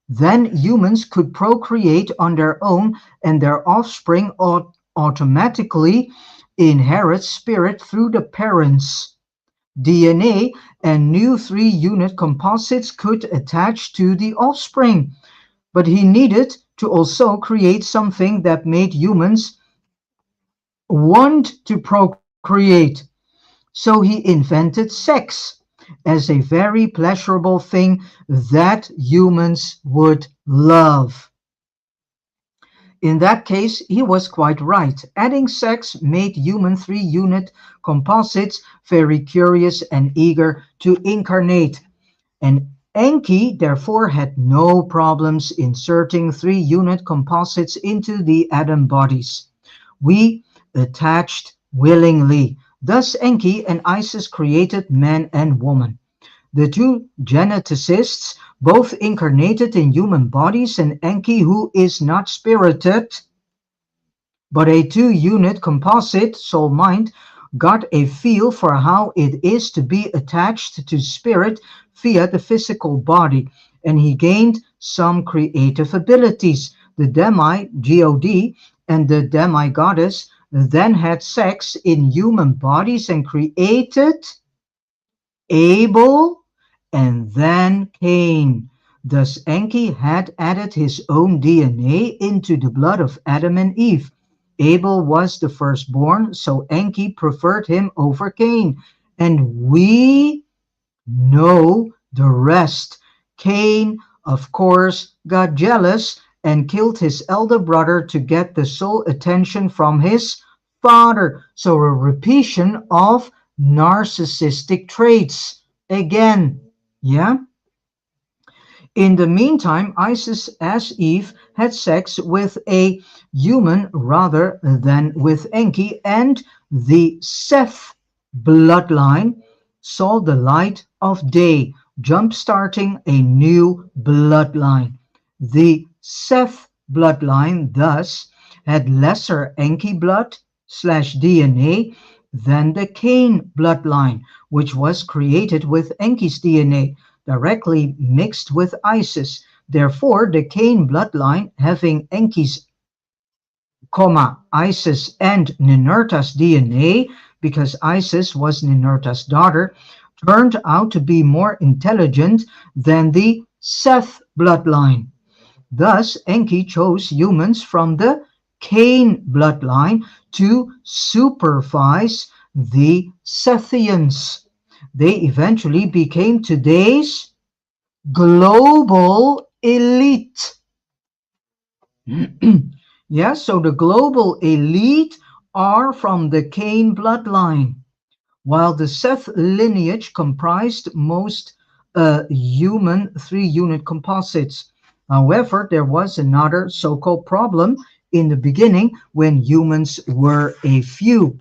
Speaker 1: Then humans could procreate on their own, and their offspring automatically inherit spirit through the parents. DNA and new three-unit composites could attach to the offspring. But he needed to also create something that made humans want to procreate. So he invented sex as a very pleasurable thing that humans would love. In that case, he was quite right. Adding sex made human three-unit composites very curious and eager to incarnate. And Enki therefore had no problems inserting three-unit composites into the Adam bodies. We attached willingly. Thus Enki and Isis created man and woman. The two geneticists both incarnated in human bodies, and Enki, who is not spirited, but a two-unit composite, soul-mind, got a feel for how it is to be attached to spirit via the physical body, and he gained some creative abilities. The god and the demi-goddess then had sex in human bodies and created Abel and then Cain. Thus Enki had added his own DNA into the blood of Adam and Eve. Abel was the firstborn, so Enki preferred him over Cain. And we know the rest. Cain, of course, got jealous and killed his elder brother to get the sole attention from his father. So a repetition of narcissistic traits again. Yeah. In the meantime, Isis, as Eve, had sex with a human rather than with Enki, and the Seth bloodline saw the light of day, jump-starting a new bloodline. The Seth bloodline thus had lesser Enki blood/DNA than the Cain bloodline, which was created with Enki's DNA, directly mixed with Isis. Therefore, the Cain bloodline, having Enki's, Isis and Ninurta's DNA, because Isis was Ninurta's daughter, turned out to be more intelligent than the Seth bloodline. Thus, Enki chose humans from the Cain bloodline to supervise the Sethians. They eventually became today's global elite. Yeah, so the global elite are from the Cain bloodline, while the Seth lineage comprised most human three-unit composites. However, there was another so-called problem in the beginning when humans were a few.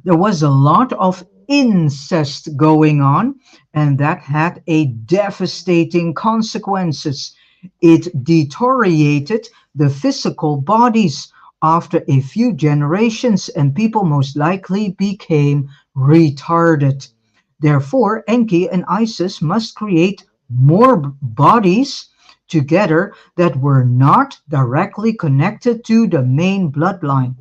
Speaker 1: There was a lot of incest going on, and that had a devastating consequences. It deteriorated the physical bodies after a few generations, and people most likely became retarded. Therefore, Enki and Isis must create more bodies together that were not directly connected to the main bloodline.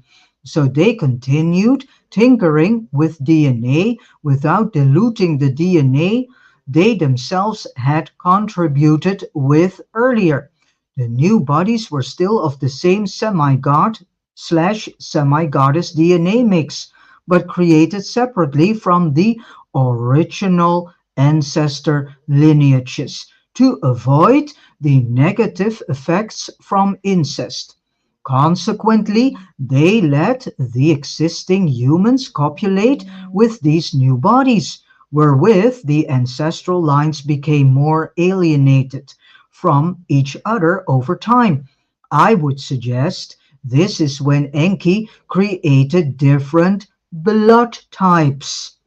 Speaker 1: So they continued tinkering with DNA without diluting the DNA they themselves had contributed with earlier. The new bodies were still of the same semi-god/semi-goddess DNA mix, but created separately from the original ancestor lineages to avoid the negative effects from incest. Consequently, they let the existing humans copulate with these new bodies, wherewith the ancestral lines became more alienated from each other over time. I would suggest this is when Enki created different blood types.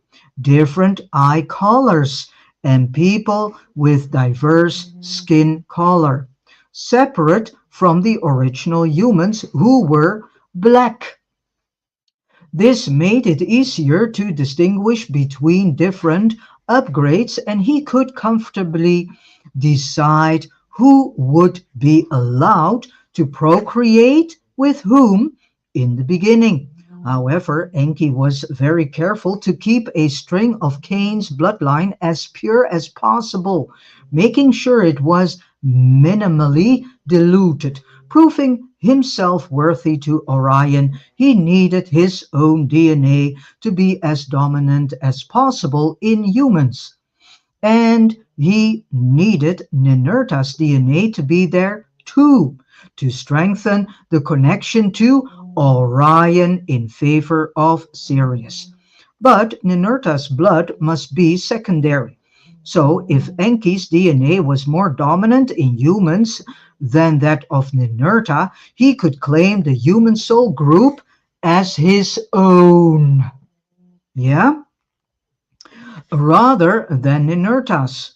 Speaker 1: different eye colors, and people with diverse skin color, separate from the original humans who were black. This made it easier to distinguish between different upgrades, and he could comfortably decide who would be allowed to procreate with whom in the beginning. However, Enki was very careful to keep a string of Cain's bloodline as pure as possible, making sure it was minimally diluted. Proving himself worthy to Orion, he needed his own DNA to be as dominant as possible in humans. And he needed Ninurta's DNA to be there too, to strengthen the connection to Orion in favor of Sirius. But Ninurta's blood must be secondary. So if Enki's DNA was more dominant in humans than that of Ninurta, he could claim the human soul group as his own. Yeah? Rather than Ninurta's,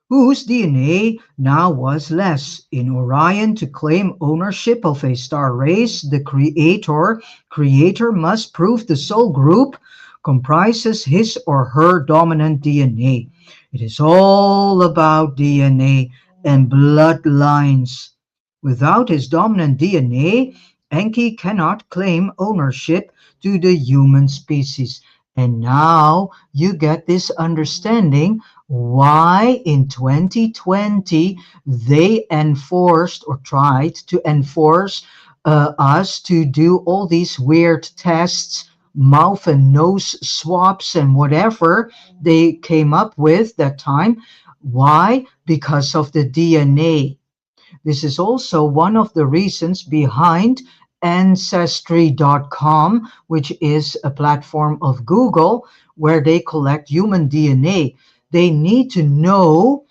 Speaker 1: whose DNA now was less. In Orion, to claim ownership of a star race, the creator must prove the soul group comprises his or her dominant DNA. It is all about DNA and bloodlines. Without his dominant DNA, Enki cannot claim ownership to the human species. And now you get this understanding why in 2020 they enforced or tried to enforce us to do all these weird tests, mouth and nose swabs and whatever they came up with that time. Why? Because of the DNA. This is also one of the reasons behind Ancestry.com, which is a platform of Google where they collect human DNA. They need to know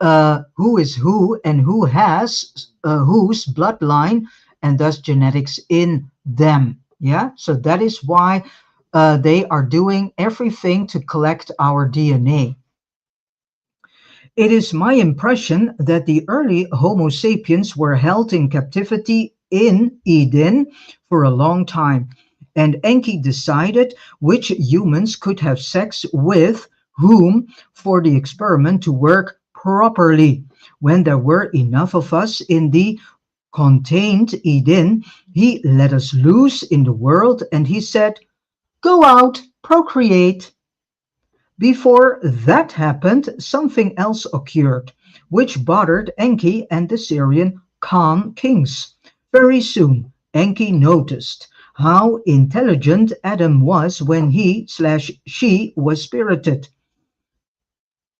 Speaker 1: who is who and who has whose bloodline and thus genetics in them. Yeah, so that is why they are doing everything to collect our DNA. It is my impression that the early Homo sapiens were held in captivity in Eden for a long time, and Enki decided which humans could have sex with whom for the experiment to work properly. When there were enough of us in the contained Eden, he let us loose in the world and he said, "Go out, procreate." Before that happened, something else occurred, which bothered Enki and the Syrian Khan kings. Very soon, Enki noticed how intelligent Adam was when he/she was spirited.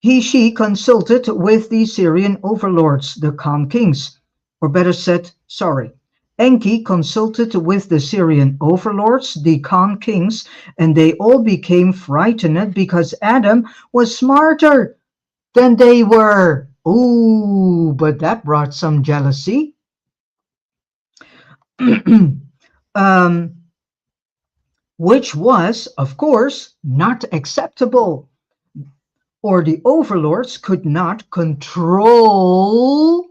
Speaker 1: She consulted with the Syrian overlords, the Khan kings, or better said, sorry. Enki consulted with the Syrian overlords, the Khan kings, and they all became frightened because Adam was smarter than they were. Ooh, but that brought some jealousy. um, which was, of course, not acceptable. Or the overlords could not control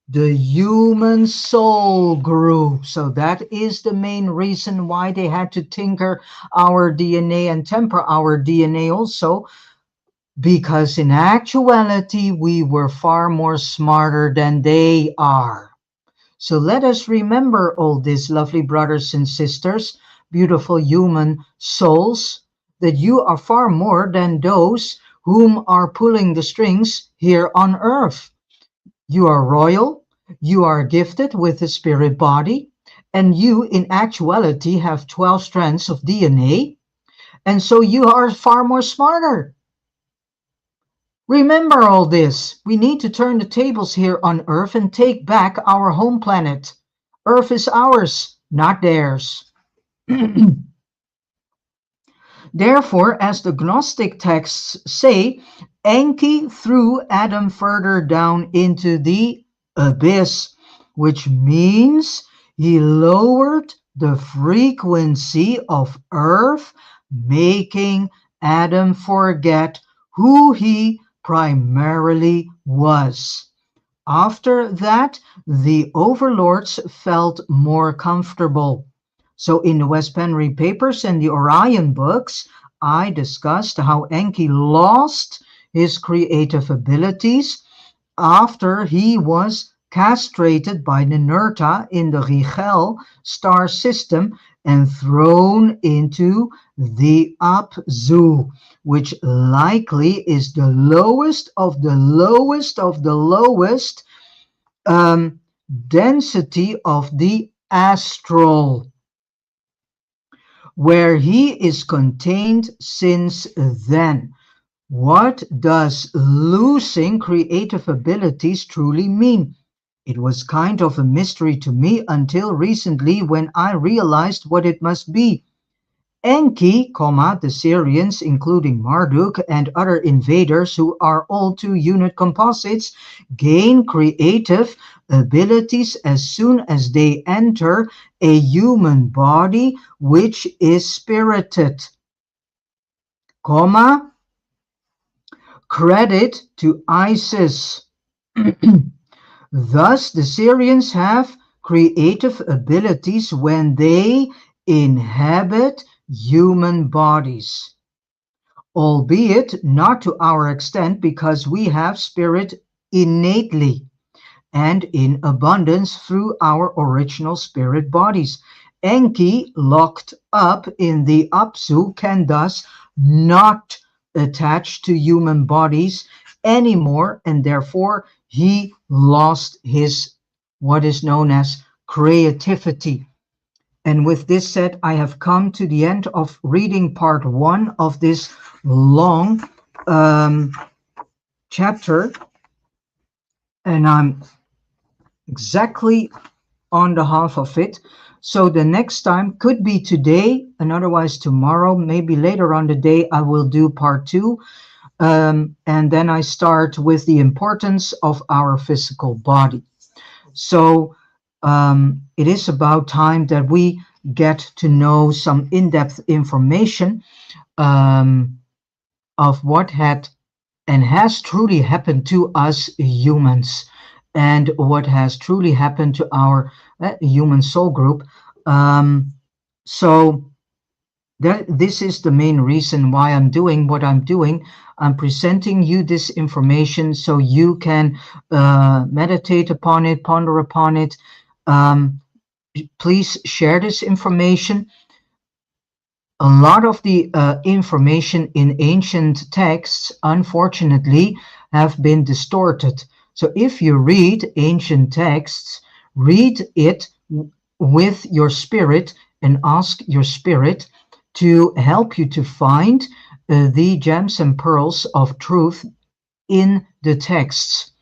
Speaker 1: the human soul group. So that is the main reason why they had to tinker our DNA and temper our DNA also, because in actuality we were far more smarter than they are. So let us remember all this, lovely brothers and sisters, beautiful human souls, that you are far more than those whom are pulling the strings here on earth. You are royal, you are gifted with a spirit body, and you in actuality have 12 strands of DNA, and so you are far more smarter. Remember all this. We need to turn the tables here on Earth and take back our home planet. Earth is ours, not theirs. Therefore, as the Gnostic texts say, Enki threw Adam further down into the abyss, which means he lowered the frequency of Earth, making Adam forget who he primarily was. After that, the overlords felt more comfortable. So in the Wes Penre papers and the Orion books, I discussed how Enki lost his creative abilities after he was castrated by Ninurta in the Rigel star system and thrown into the Apsu, which likely is the lowest of the lowest of the lowest um, density of the astral, where he is contained since then. What does losing creative abilities truly mean? It was kind of a mystery to me until recently when I realized what it must be. Enki, the Syrians, including Marduk and other invaders who are all two-unit composites, gain creative abilities as soon as they enter a human body which is spirited, credit to Isis. Thus, the Syrians have creative abilities when they inhabit human bodies, albeit not to our extent because we have spirit innately and in abundance through our original spirit bodies. Enki, locked up in the Apsu, can thus not attach to human bodies anymore, and therefore he lost his what is known as creativity. And with this said, I have come to the end of reading part 1 of this long chapter, and I'm exactly on the half of it. So the next time could be today, and otherwise tomorrow, maybe later on the day, I will do part 2. And then I start with the importance of our physical body. So it is about time that we get to know some in-depth information of what had and has truly happened to us humans, and what has truly happened to our human soul group. So this is the main reason why I'm doing what I'm doing. I'm presenting you this information so you can meditate upon it, ponder upon it. Please share this information. A lot of the information in ancient texts, unfortunately, have been distorted. So if you read ancient texts, read it with your spirit and ask your spirit to help you to find the gems and pearls of truth in the texts.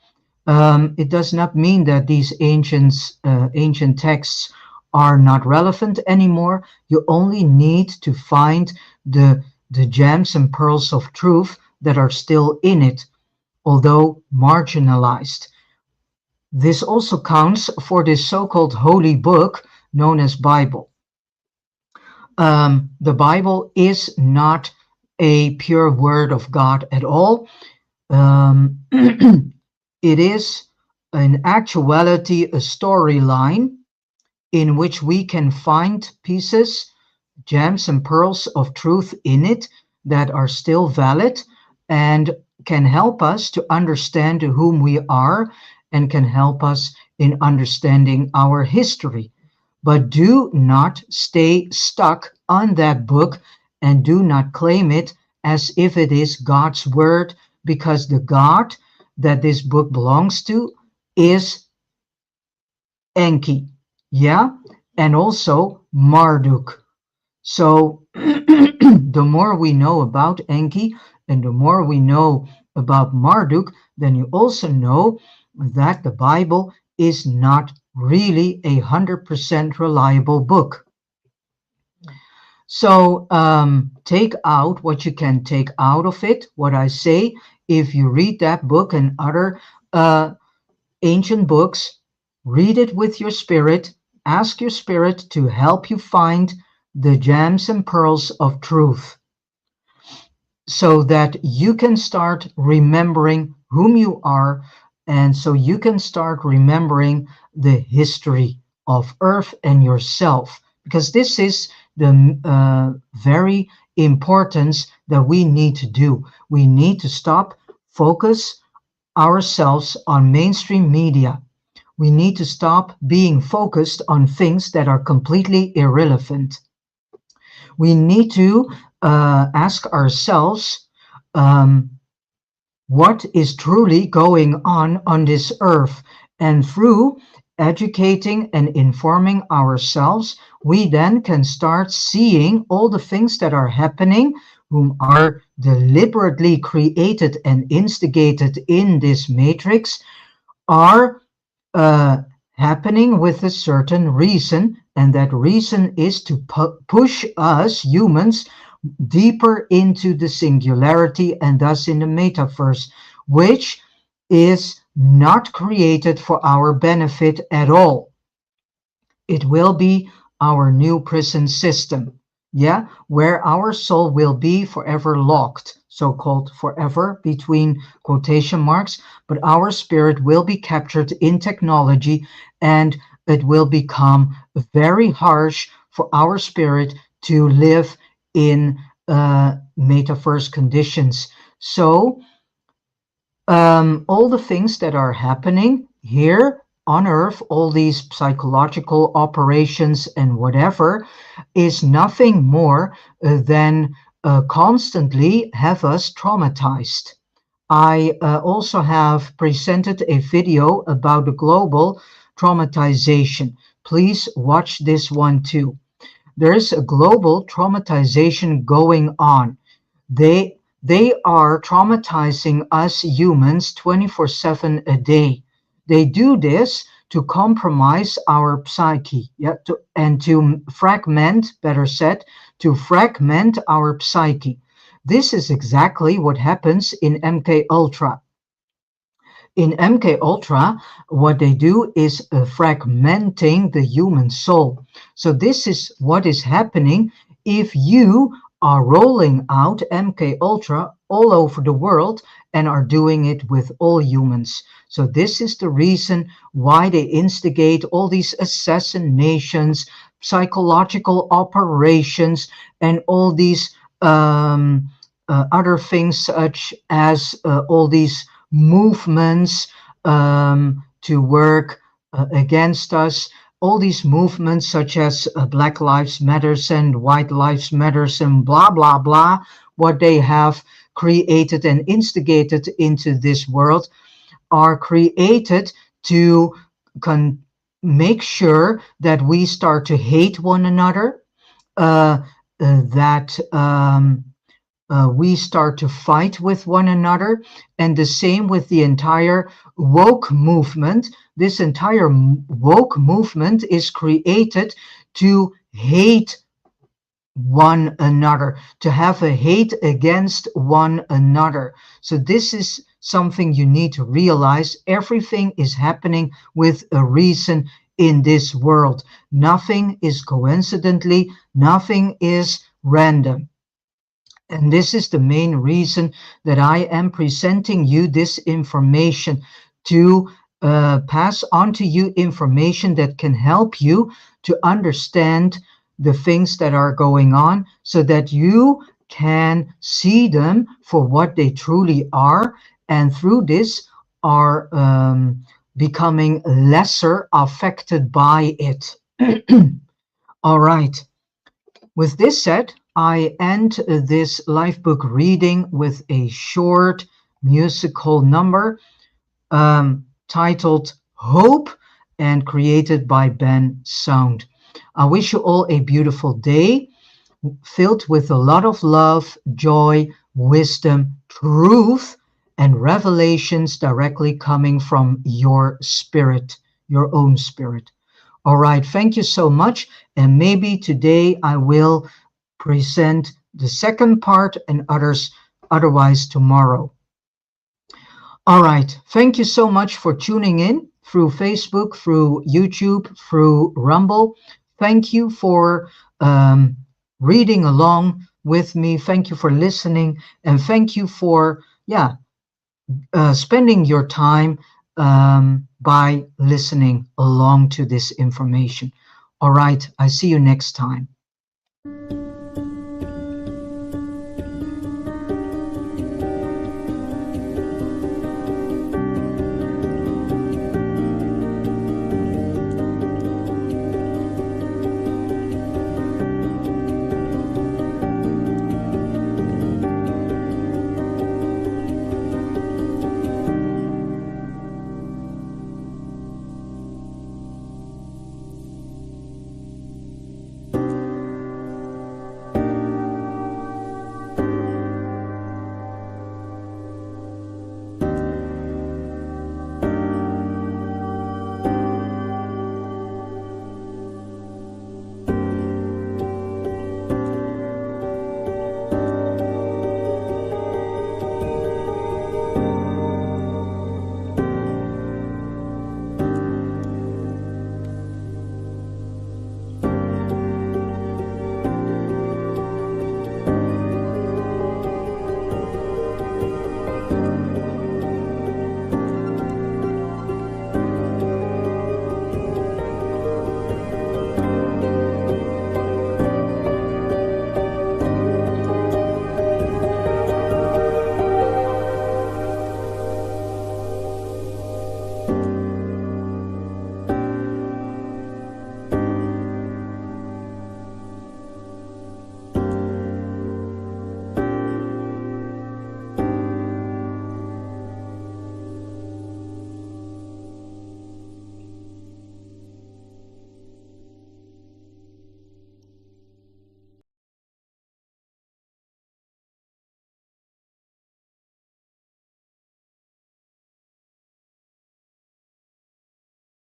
Speaker 1: It does not mean that these ancient texts are not relevant anymore. You only need to find the gems and pearls of truth that are still in it, although marginalized. This also counts for this so-called holy book known as Bible. The Bible is not a pure word of God at all. It is in actuality a storyline in which we can find pieces, gems and pearls of truth in it that are still valid and can help us to understand whom we are and can help us in understanding our history. But do not stay stuck on that book and do not claim it as if it is God's word, because the God that this book belongs to is Enki, and also Marduk. So the more we know about Enki and the more we know about Marduk, then you also know that the Bible is not really 100% reliable book. So take out what you can take out of it. What I say, if you read that book and other ancient books, read it with your spirit. Ask your spirit to help you find the gems and pearls of truth. so that you can start remembering whom you are, and so you can start remembering the history of Earth and yourself, because this is the very importance that we need to do. We need to stop focus ourselves on mainstream media. We need to stop being focused on things that are completely irrelevant. We need to ask ourselves, um, what is truly going on this earth. And through educating and informing ourselves, we then can start seeing all the things that are happening, whom are deliberately created and instigated in this matrix, are uh, happening with a certain reason, and that reason is to push us humans deeper into the singularity and thus in the metaverse, which is not created for our benefit at all. It will be our new prison system, yeah, where our soul will be forever locked, so-called forever between quotation marks, but our spirit will be captured in technology, and it will become very harsh for our spirit to live in metaverse conditions. So all the things that are happening here on Earth, all these psychological operations and whatever, is nothing more than constantly have us traumatized. I also have presented a video about the global traumatization. Please watch this one too. There is a global traumatization going on. They are traumatizing us humans 24/7 a day. They do this to compromise our psyche, yeah, and to fragment, better said, to fragment our psyche. This is exactly what happens in MK Ultra. In MK Ultra, what they do is fragmenting the human soul. So this is what is happening if you are rolling out MK Ultra all over the world and are doing it with all humans. So this is the reason why they instigate all these assassinations, psychological operations, and all these other things, such as all these movements to work against us. All these movements, such as Black Lives Matters and White Lives Matters and blah, blah, blah, what they have created and instigated into this world, are created to make sure that we start to hate one another, that we start to fight with one another, and the same with the entire woke movement. This entire woke movement is created to hate one another, to have a hate against one another. So this is something you need to realize. Everything is happening with a reason in this world. Nothing is coincidentally, nothing is random. And this is the main reason that I am presenting you this information, to pass on to you information that can help you to understand the things that are going on, so that you can see them for what they truly are, and through this are becoming lesser affected by it. All right. With this said, I end this live book reading with a short musical number titled Hope, and created by Ben Sound. I wish you all a beautiful day filled with a lot of love, joy, wisdom, truth, and revelations directly coming from your spirit, your own spirit. All right, thank you so much. And maybe today I will present the second part, and otherwise tomorrow. All right, thank you so much for tuning in through Facebook, through YouTube, through Rumble. Thank you for reading along with me. Thank you for listening, and thank you for spending your time by listening along to this information. All right, I see you next time.